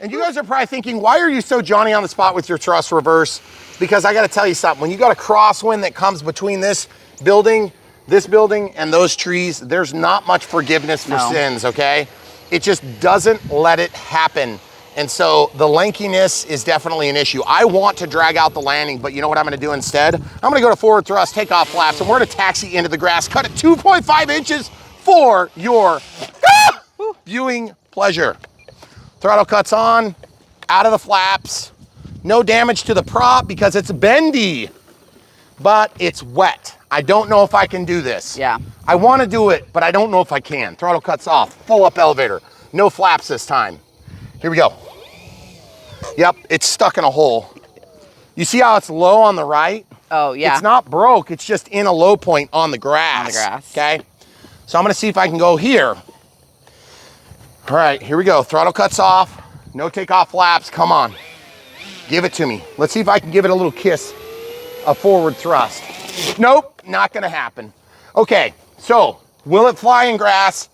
And you guys are probably thinking, why are you so Johnny on the spot with your thrust reverse? Because I gotta tell you something, when you got a crosswind that comes between this building, and those trees, there's not much forgiveness for sins, okay? It just doesn't let it happen. And so the lankiness is definitely an issue. I want to drag out the landing, but you know what I'm gonna do instead? I'm gonna go to forward thrust, takeoff flaps, and we're gonna taxi into the grass, cut at 2.5 inches for your viewing pleasure. Throttle cuts on, out of the flaps. No damage to the prop because it's bendy, but it's wet. I don't know if I can do this. Yeah. I wanna do it, but I don't know if I can. Throttle cuts off, full up elevator. No flaps this time. Here we go. Yep, it's stuck in a hole. You see how it's low on the right? Oh, yeah. It's not broke, it's just in a low point on the grass. On the grass. Okay? So I'm gonna see if I can go here. All right, here we go. Throttle cuts off, no takeoff flaps, come on. Give it to me. Let's see if I can give it a little kiss of forward thrust. Nope, not gonna happen. Okay, so will it fly in grass?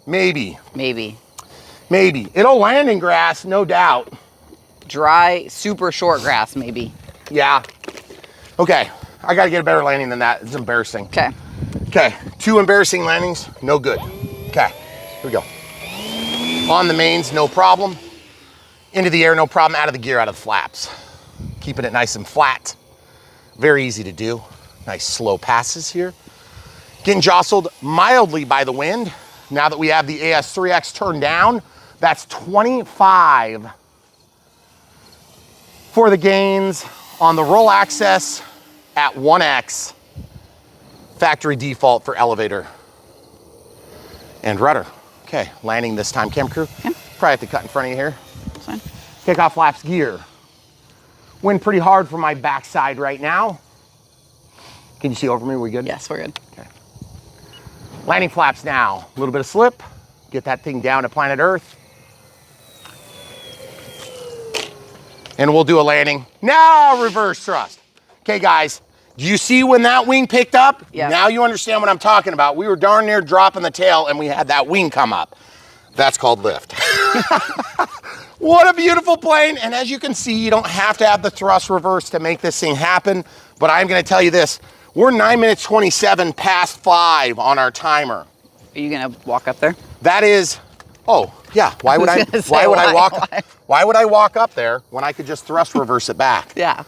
Maybe. Maybe. Maybe. It'll land in grass, no doubt. Dry, super short grass, maybe. Yeah. Okay, I gotta get a better landing than that. It's embarrassing. Okay. Okay, 2 embarrassing landings, no good. Okay, here we go. On the mains, no problem. Into the air, no problem. Out of the gear, out of the flaps. Keeping it nice and flat. Very easy to do. Nice slow passes here. Getting jostled mildly by the wind. Now that we have the AS3X turned down, that's 25 for the gains on the roll access at 1X. Factory default for elevator and rudder. Okay, landing this time, camera crew. Yeah. Probably have to cut in front of you here. That's fine. Takeoff flaps gear. Wind pretty hard for my backside right now. Can you see over me? We good? Yes, we're good. Okay. Landing flaps now. A little bit of slip. Get that thing down to planet Earth. And we'll do a landing. Now reverse thrust. Okay, guys. Do you see when that wing picked up? Yeah. Now you understand what I'm talking about. We were darn near dropping the tail and we had that wing come up. That's called lift. What a beautiful plane. And as you can see, you don't have to have the thrust reverse to make this thing happen. But I'm gonna tell you this, we're 9 minutes 27 past 5 on our timer. Are you gonna walk up there? That is, oh yeah, why would I walk up there when I could just thrust reverse it back? Yeah.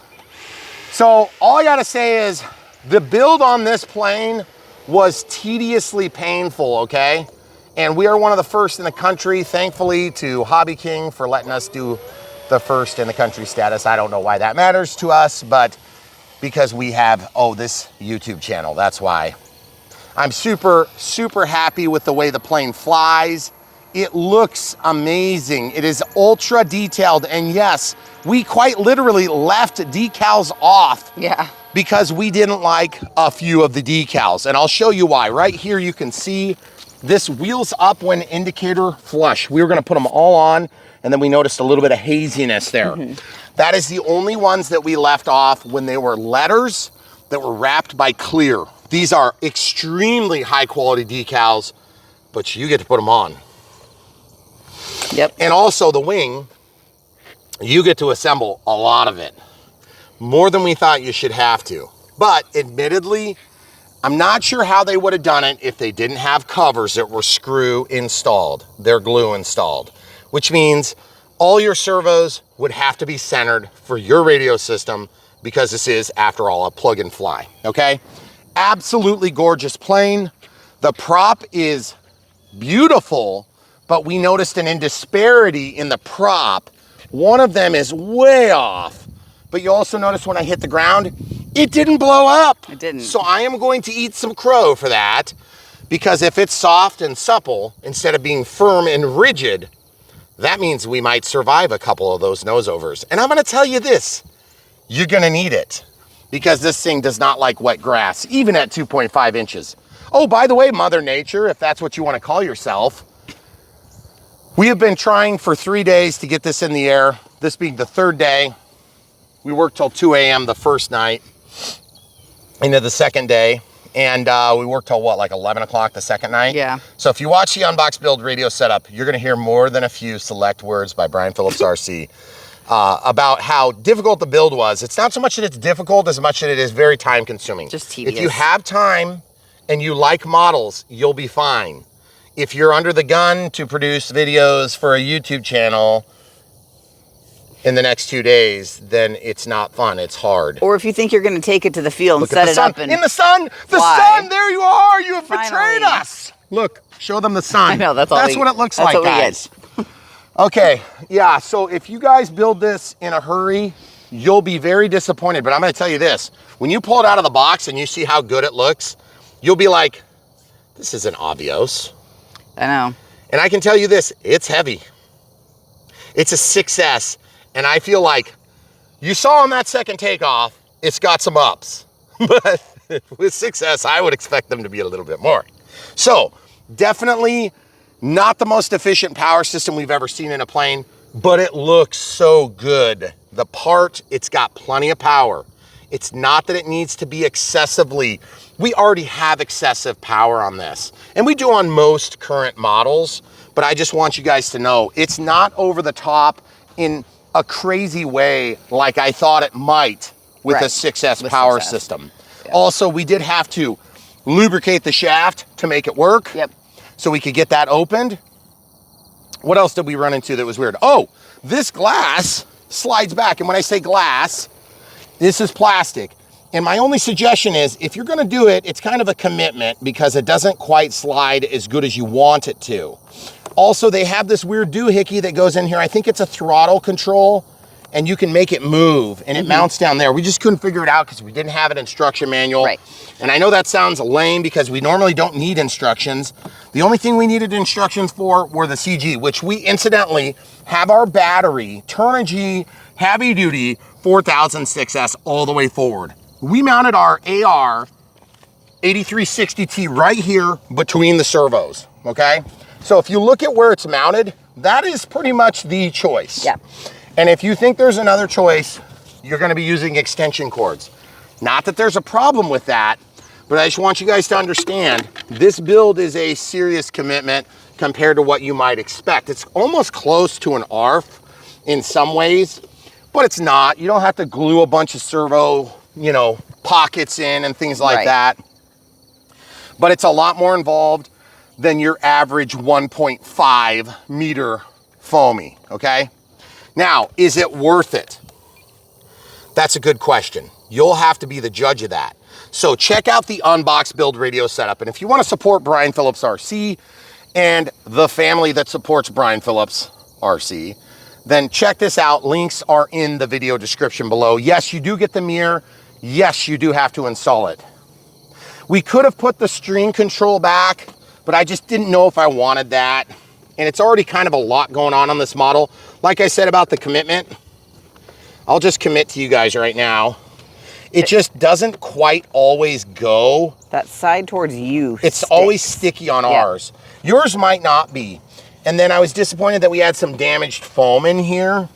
So all I gotta say is the build on this plane was tediously painful, okay? And we are one of the first in the country, thankfully to Hobby King for letting us do the first in the country status. I don't know why that matters to us, but because we have, this YouTube channel, that's why. I'm super, super happy with the way the plane flies. It looks amazing. It is ultra detailed. And yes, we quite literally left decals off. Yeah. Because we didn't like a few of the decals. And I'll show you why. Right here, you can see this wheels up when indicator flush. We were gonna put them all on, and then we noticed a little bit of haziness there. That is the only ones that we left off when they were letters that were wrapped by clear. These are extremely high quality decals, but you get to put them on. Yep. And also the wing, you get to assemble a lot of it. More than we thought you should have to. But admittedly, I'm not sure how they would have done it if they didn't have covers that were screw installed. They're glue installed, which means all your servos would have to be centered for your radio system because this is, after all, a plug and fly, okay? Absolutely gorgeous plane. The prop is beautiful, but we noticed an indisparity in the prop. One of them is way off, but you also notice when I hit the ground, it didn't blow up. It didn't. So I am going to eat some crow for that, because if it's soft and supple, instead of being firm and rigid, that means we might survive a couple of those nose-overs. And I'm gonna tell you this, you're gonna need it, because this thing does not like wet grass, even at 2.5 inches. Oh, by the way, Mother Nature, if that's what you wanna call yourself, we have been trying for 3 days to get this in the air, this being the third day. We worked till 2 a.m. the first night into the second day. And we worked till what, like 11 o'clock the second night? Yeah. So if you watch the Unbox Build radio setup, you're gonna hear more than a few select words by Brian Phillips RC about how difficult the build was. It's not so much that it's difficult as much that it is very time consuming. Just tedious. If you have time and you like models, you'll be fine. If you're under the gun to produce videos for a YouTube channel in the next 2 days, then it's not fun, it's hard. Or if you think you're gonna take it to the field and set it up and in the sun, the fly. sun, there you are, you have betrayed Finally. us. Look, show them the sun. I know, that's what it looks like, guys. Okay, yeah, so if you guys build this in a hurry, you'll be very disappointed, but I'm gonna tell you this, when you pull it out of the box and you see how good it looks, you'll be like, this isn't Avios. I know. And I can tell you this, it's heavy. It's a 6S, and I feel like, you saw on that second takeoff, it's got some ups. but with 6S, I would expect them to be a little bit more. So definitely not the most efficient power system we've ever seen in a plane, but it looks so good. The part, it's got plenty of power. It's not that it needs to be excessively, we already have excessive power on this. And we do on most current models, but I just want you guys to know, it's not over the top in a crazy way like I thought it might with a 6S power system. Yep. Also, we did have to lubricate the shaft to make it work. Yep. So we could get that opened. What else did we run into that was weird? Oh, this glass slides back. And when I say glass, this is plastic. And my only suggestion is, if you're gonna do it, it's kind of a commitment because it doesn't quite slide as good as you want it to. Also, they have this weird doohickey that goes in here. I think it's a throttle control, and you can make it move, and it mounts down there. We just couldn't figure it out because we didn't have an instruction manual. Right. And I know that sounds lame because we normally don't need instructions. The only thing we needed instructions for were the CG, which we incidentally have our battery, Turnigy heavy duty 4006S all the way forward. We mounted our AR 8360T right here between the servos, okay? So if you look at where it's mounted, that is pretty much the choice. Yeah. And if you think there's another choice, you're gonna be using extension cords. Not that there's a problem with that, but I just want you guys to understand, this build is a serious commitment compared to what you might expect. It's almost close to an ARF in some ways, but it's not. You don't have to glue a bunch of servo, you know, pockets in and things like that. But it's a lot more involved than your average 1.5 meter foamy, okay? Now, is it worth it? That's a good question. You'll have to be the judge of that. So check out the Unbox Build radio setup. And if you want to support Brian Phillips RC and the family that supports Brian Phillips RC, then check this out. Links are in the video description below. Yes, you do get the mirror. Yes, you do have to install it. We could have put the stream control back, but I just didn't know if I wanted that. And it's already kind of a lot going on this model. Like I said about the commitment, I'll just commit to you guys right now. It just doesn't quite always go. That side towards you It's sticks. always sticky on ours. Yours might not be. And then I was disappointed that we had some damaged foam in here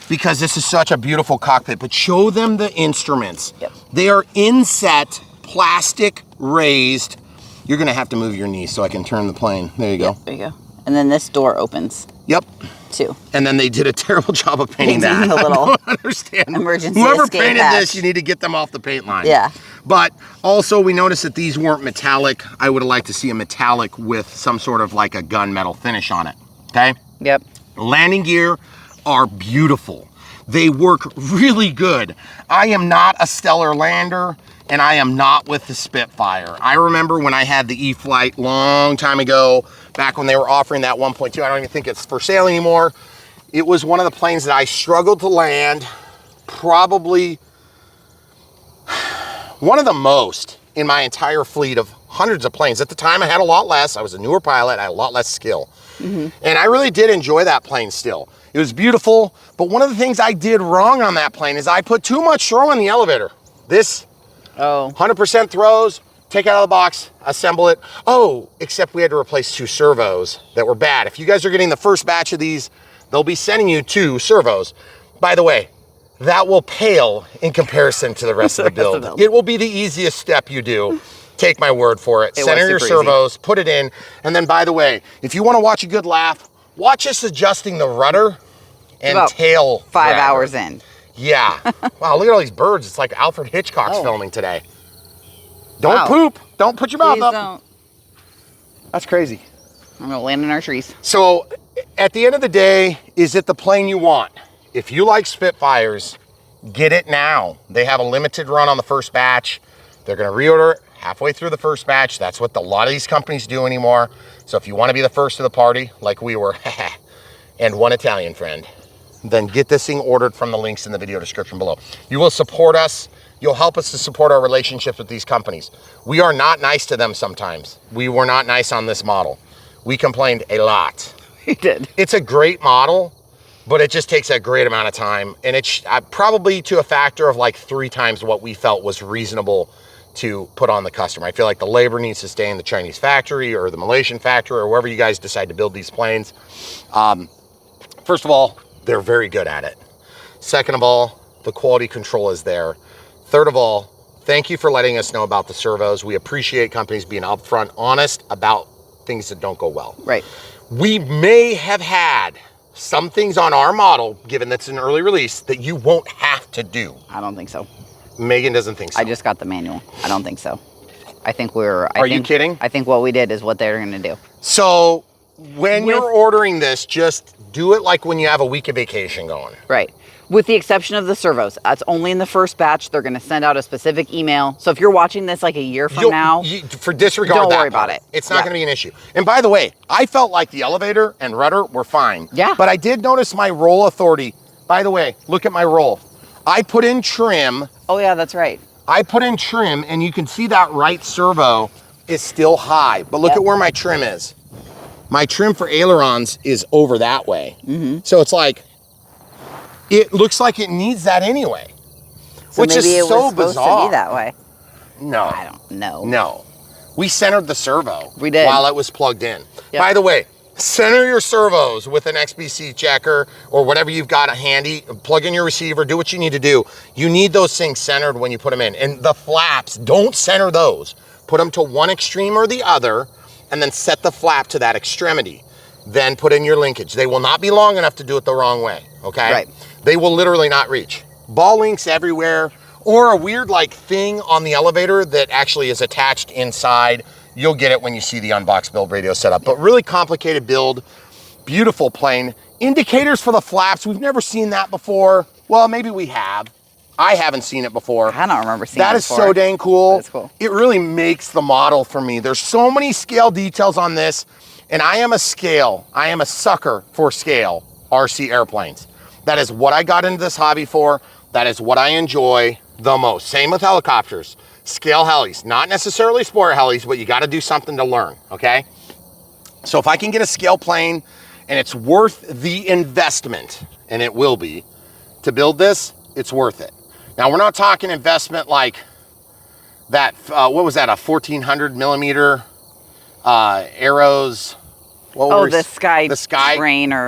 because this is such a beautiful cockpit. But show them the instruments. Yep. They are inset, plastic raised. You're gonna have to move your knee so I can turn the plane. There you go. There you go. And then this door opens. Yep. Too. And then they did a terrible job of painting that. A little I don't understand. emergency Whoever escape painted hatch. this, you need to get them off the paint line. Yeah. But also we noticed that these weren't metallic. I would have liked to see a metallic with some sort of like a gunmetal finish on it, okay? Yep. Landing gear are beautiful. They work really good. I am not a stellar lander, and I am not with the Spitfire. I remember when I had the E-Flight long time ago, back when they were offering that 1.2, I don't even think it's for sale anymore. It was one of the planes that I struggled to land, probably one of the most in my entire fleet of hundreds of planes. At the time I had a lot less, I was a newer pilot, I had a lot less skill. And I really did enjoy that plane still. It was beautiful, but one of the things I did wrong on that plane is I put too much throw in the elevator. This 100% throws, take it out of the box, assemble it. Oh, except we had to replace 2 servos that were bad. If you guys are getting the first batch of these, they'll be sending you 2 servos. By the way, that will pale in comparison to the rest of the build. It will be the easiest step you do. Take my word for it. Center your servos, put it in. And then, by the way, if you want to watch a good laugh, watch us adjusting the rudder and tail 5 hours in. Yeah. Wow, look at all these birds. It's like Alfred Hitchcock's filming today. Don't poop. Don't put your mouth up. Don't. That's crazy. I'm going to land in our trees. So, at the end of the day, is it the plane you want? If you like Spitfires, get it now. They have a limited run on the first batch. They're going to reorder it halfway through the first batch. That's what a lot of these companies do anymore. So if you want to be the first to the party, like we were, and one Italian friend, then get this thing ordered from the links in the video description below. You will support us. You'll help us to support our relationships with these companies. We are not nice to them sometimes. We were not nice on this model. We complained a lot. We did. It's a great model, but it just takes a great amount of time. And it's probably to a factor of like 3 times what we felt was reasonable to put on the customer. I feel like the labor needs to stay in the Chinese factory or the Malaysian factory or wherever you guys decide to build these planes. First of all, they're very good at it. Second of all, the quality control is there. Third of all, thank you for letting us know about the servos. We appreciate companies being upfront, honest about things that don't go well. Right. We may have had some things on our model, given that's an early release, that you won't have to do. I don't think so. Megan doesn't think so. I just got the manual. I don't think so. I think we're... Are you kidding? I think what we did is what they're going to do. So when you're ordering this, just do it like when you have a week of vacation going. Right. With the exception of the servos. That's only in the first batch. They're going to send out a specific email. So if you're watching this like a year from now... for disregard don't that worry part. about it. It's not going to be an issue. And by the way, I felt like the elevator and rudder were fine. Yeah. But I did notice my roll authority. By the way, look at my roll. I put in trim. Oh, yeah, that's right. I put in trim, and you can see that right servo is still high. But look at where my trim is. My trim for ailerons is over that way. So it's like, it looks like it needs that anyway. So which maybe is it was so supposed bizarre. to be that way. No. I don't know. No. We centered the servo. We did. While it was plugged in. Yep. By the way, center your servos with an XBC checker or whatever you've got handy. Plug in your receiver, do what you need to do. You need those things centered when you put them in. And the flaps, don't center those. Put them to one extreme or the other, and then set the flap to that extremity. Then put in your linkage. They will not be long enough to do it the wrong way, okay? Right. They will literally not reach. Ball links everywhere, or a weird like thing on the elevator that actually is attached inside. You'll get it when you see the unboxed build radio setup, but really complicated build, beautiful plane. Indicators for the flaps, we've never seen that before. Well, maybe we have. I haven't seen it before. I don't remember seeing that. That is so dang cool. That's cool. It really makes the model for me. There's so many scale details on this, and I am a sucker for scale RC airplanes. That is what I got into this hobby for. That is what I enjoy the most. Same with helicopters. Scale helis, not necessarily sport helis, but you got to do something to learn, okay? So if I can get a scale plane and it's worth the investment, and it will be, to build this, it's worth it. Now, we're not talking investment like that, what was that, a 1400 millimeter arrows? The Sky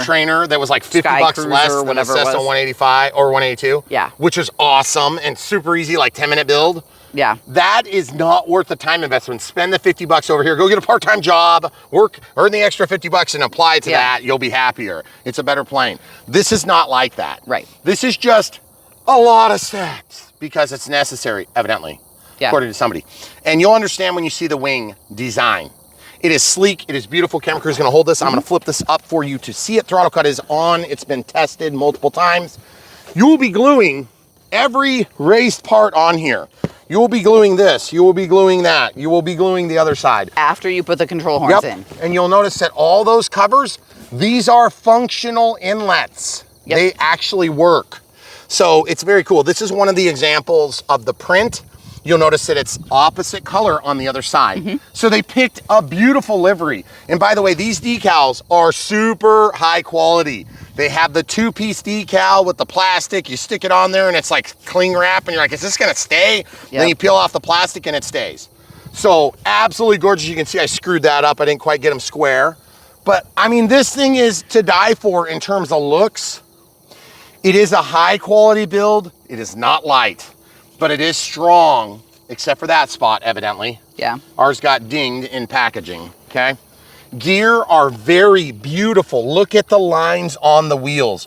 Trainer that was like 50 Sky bucks Cruiser, less than a whatever it Cessna was. 185 or 182. Yeah. Which is awesome and super easy, like 10-minute build. Yeah. That is not worth the time investment. Spend the 50 bucks over here. Go get a part-time job, work, earn the extra 50 bucks and apply it to that. You'll be happier. It's a better plane. This is not like that. Right. This is just a lot of steps because it's necessary, evidently, according to somebody. And you'll understand when you see the wing design. It is sleek, it is beautiful. Camera crew is gonna hold this. I'm gonna flip this up for you to see it. Throttle cut is on. It's been tested multiple times. You will be gluing every raised part on here. You will be gluing this, you will be gluing that, you will be gluing the other side. After you put the control horns in. And you'll notice that all those covers, these are functional inlets. They actually work. So it's very cool. This is one of the examples of the print. You'll notice that it's opposite color on the other side. So they picked a beautiful livery. And by the way, these decals are super high quality. They have the 2-piece decal with the plastic. You stick it on there and it's like cling wrap and you're like, is this gonna stay? Then you peel off the plastic and it stays. So absolutely gorgeous. You can see I screwed that up. I didn't quite get them square. But I mean, this thing is to die for in terms of looks. It is a high quality build. It is not light, but it is strong, except for that spot, evidently. Yeah. Ours got dinged in packaging, okay? Gear are very beautiful. Look at the lines on the wheels.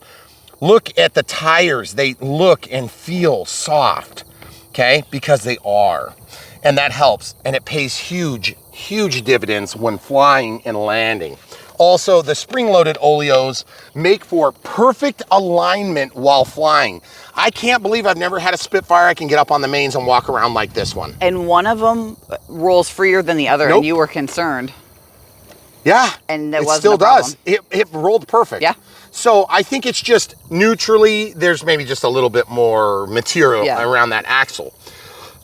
Look at the tires. They look and feel soft, okay? Because they are. And that helps. And it pays huge, huge dividends when flying and landing. Also, the spring-loaded oleos make for perfect alignment while flying. I can't believe I've never had a Spitfire I can get up on the mains and walk around like this one. And one of them rolls freer than the other, and you were concerned. Yeah, and it still does. It rolled perfect. Yeah. So I think it's just neutrally, there's maybe just a little bit more material around that axle.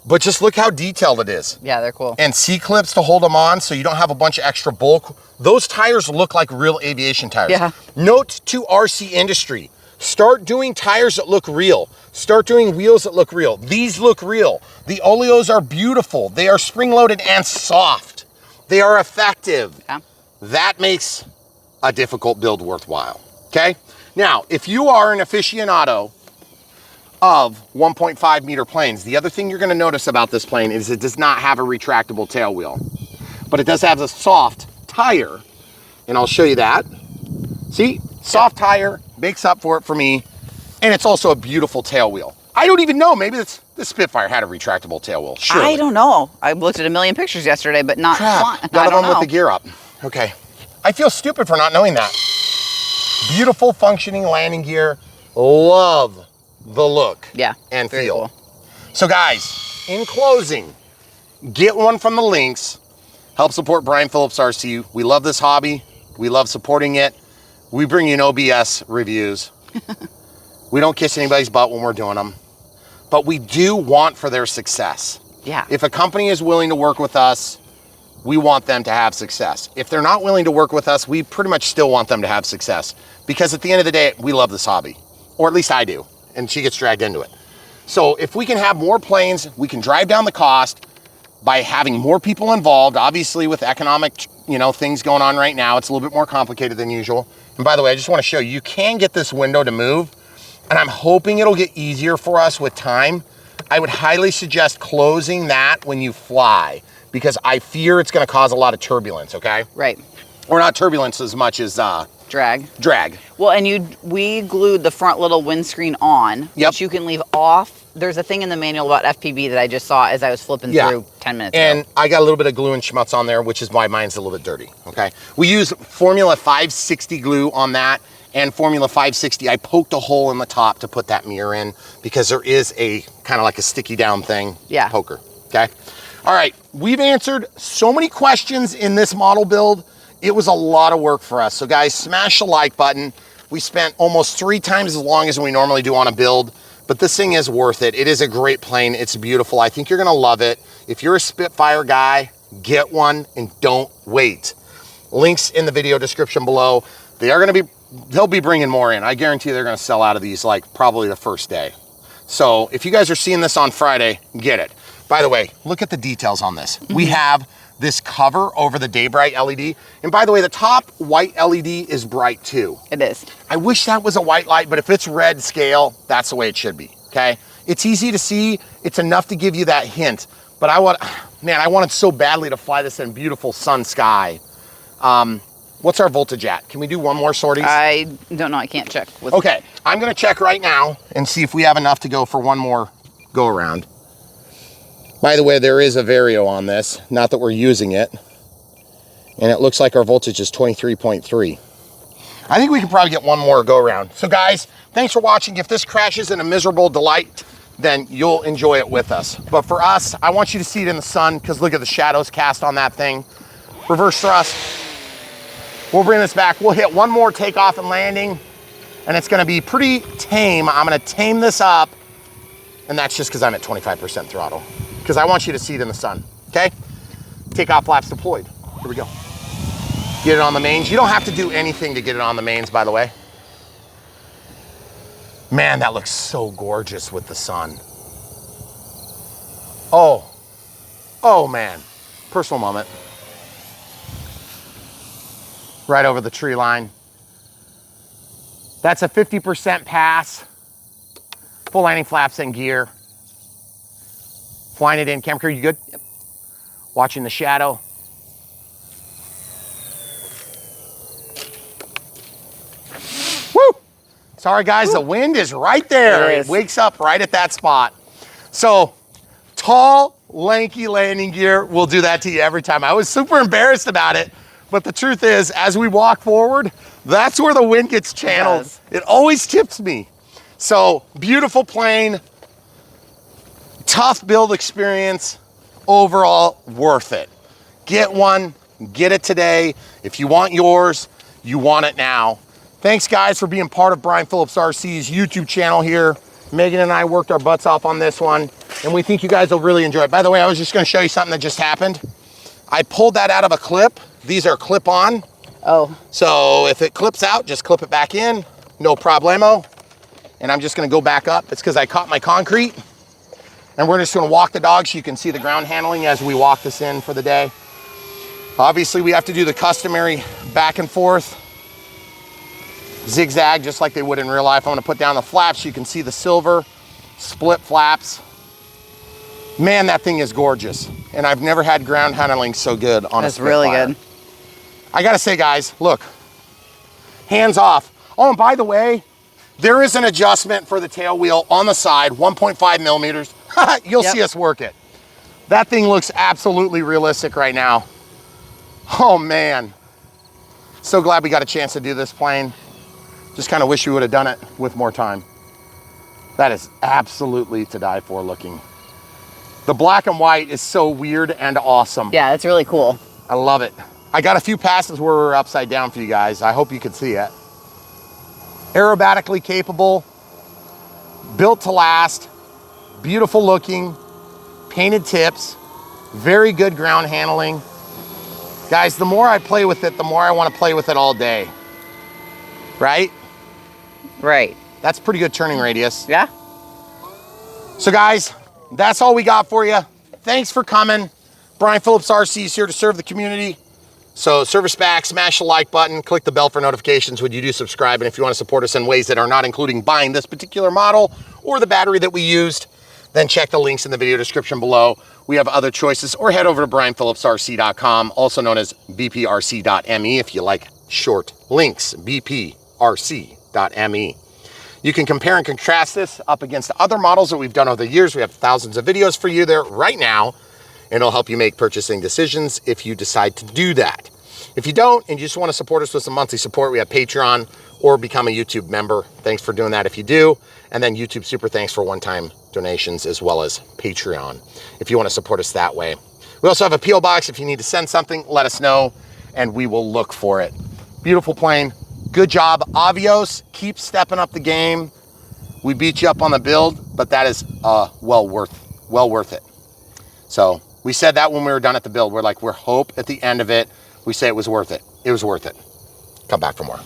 But just look how detailed it is. Yeah, they're cool. And C-clips to hold them on so you don't have a bunch of extra bulk. Those tires look like real aviation tires. Yeah. Note to RC industry, start doing tires that look real. Start doing wheels that look real. These look real. The oleos are beautiful. They are spring-loaded and soft. They are effective. Yeah. That makes a difficult build worthwhile, okay? Now, if you are an aficionado of 1.5 meter planes, the other thing you're gonna notice about this plane is it does not have a retractable tail wheel, but it does have a soft tire, and I'll show you that. See, soft tire makes up for it for me, and it's also a beautiful tail wheel. I don't even know, maybe this Spitfire had a retractable tail wheel, surely. I don't know. I looked at a million pictures yesterday, but not Crap, none of them with the gear up. Okay, I feel stupid for not knowing that. Beautiful functioning landing gear. Love the look and feel. Cool. So guys, in closing, get one from the links. Help support Brian Phillips RC. We love this hobby. We love supporting it. We bring you no BS reviews. We don't kiss anybody's butt when we're doing them, but we do want for their success. Yeah. If a company is willing to work with us, we want them to have success. If they're not willing to work with us, we pretty much still want them to have success, because at the end of the day, we love this hobby, or at least I do, and she gets dragged into it. So if we can have more planes, we can drive down the cost by having more people involved. Obviously with economic, things going on right now, it's a little bit more complicated than usual. And by the way, I just want to show you can get this window to move, and I'm hoping it'll get easier for us with time. I would highly suggest closing that when you fly, because I fear it's going to cause a lot of turbulence, okay? Right. Or not turbulence as much as drag. Well, and we glued the front little windscreen on, which you can leave off. There's a thing in the manual about FPV that I just saw as I was flipping through 10 minutes ago. And I got a little bit of glue and schmutz on there, which is why mine's a little bit dirty, okay? We use Formula 560 glue on that, and Formula 560, I poked a hole in the top to put that mirror in, because there is a kind of like a sticky down thing, poker, okay? All right, we've answered so many questions in this model build. It was a lot of work for us. So guys, smash the like button. We spent almost 3 times as long as we normally do on a build, but this thing is worth it. It is a great plane. It's beautiful. I think you're gonna love it. If you're a Spitfire guy, get one and don't wait. Links in the video description below. They'll be bringing more in. I guarantee they're gonna sell out of these like probably the first day. So if you guys are seeing this on Friday, get it. By the way, look at the details on this. We have this cover over the day bright LED. And by the way, the top white LED is bright too. It is. I wish that was a white light, but if it's red scale, that's the way it should be, okay? It's easy to see. It's enough to give you that hint. But I wanted so badly to fly this in beautiful sun sky. What's our voltage at? Can we do one more sorties? I don't know, I can't check. Okay, I'm gonna check right now and see if we have enough to go for one more go around. By the way, there is a Vario on this, not that we're using it. And it looks like our voltage is 23.3. I think we can probably get one more go around. So guys, thanks for watching. If this crashes in a miserable delight, then you'll enjoy it with us. But for us, I want you to see it in the sun, because look at the shadows cast on that thing. Reverse thrust. We'll bring this back. We'll hit one more takeoff and landing, and it's gonna be pretty tame. I'm gonna tame this up, and that's just because I'm at 25% throttle, because I want you to see it in the sun, okay? Takeoff flaps deployed. Here we go. Get it on the mains. You don't have to do anything to get it on the mains, by the way. Man, that looks so gorgeous with the sun. Oh man, personal moment. Right over the tree line. That's a 50% pass. Full landing flaps and gear. Flying it in. Camera crew, you good? Yep. Watching the shadow. Woo! Sorry guys, the wind is right there. It wakes up right at that spot. So, tall, lanky landing gear will do that to you every time. I was super embarrassed about it, but the truth is, as we walk forward, that's where the wind gets channeled. It always tips me. So, beautiful plane, tough build experience, overall worth it. Get one, get it today. If you want yours, you want it now. Thanks guys for being part of Brian Phillips RC's YouTube channel here. Megan and I worked our butts off on this one, and we think you guys will really enjoy it. By the way, I was just gonna show you something that just happened. I pulled that out of a clip. These are clip-on. Oh. So if it clips out, just clip it back in, no problemo. And I'm just gonna go back up. It's because I caught my concrete. And we're just gonna walk the dog so you can see the ground handling as we walk this in for the day. Obviously, we have to do the customary back and forth zigzag, just like they would in real life. I'm gonna put down the flaps so you can see the silver split flaps. Man, that thing is gorgeous. And I've never had ground handling so good on a Spitfire. That's really good. I gotta say, guys, look, hands off. Oh, and by the way, there is an adjustment for the tail wheel on the side, 1.5 millimeters. You'll see us work it. That thing looks absolutely realistic right now. Oh man. So glad we got a chance to do this plane. Just kind of wish we would have done it with more time. That is absolutely to die for looking. The black and white is so weird and awesome. Yeah, it's really cool. I love it. I got a few passes where we're upside down for you guys. I hope you could see it. Aerobatically capable, built to last, beautiful looking, painted tips, very good ground handling. Guys, the more I play with it, the more I want to play with it all day. Right? Right. That's pretty good turning radius. Yeah. So guys, that's all we got for you. Thanks for coming. Brian Phillips RC is here to serve the community. So service back, smash the like button, click the bell for notifications when you do subscribe. And if you want to support us in ways that are not including buying this particular model or the battery that we used, then check the links in the video description below. We have other choices, or head over to brianphillipsrc.com, also known as bprc.me if you like short links, bprc.me. You can compare and contrast this up against other models that we've done over the years. We have thousands of videos for you there right now, and it'll help you make purchasing decisions if you decide to do that. If you don't, and you just want to support us with some monthly support, we have Patreon or become a YouTube member. Thanks for doing that if you do. And then YouTube super thanks for one-time donations, as well as Patreon, if you want to support us that way. We also have a P.O. box. If you need to send something, let us know, and we will look for it. Beautiful plane. Good job, Avios. Keep stepping up the game. We beat you up on the build, but that is well worth it. So we said that when we were done at the build. We're like, we're hope at the end of it. We say it was worth it. It was worth it. Come back for more.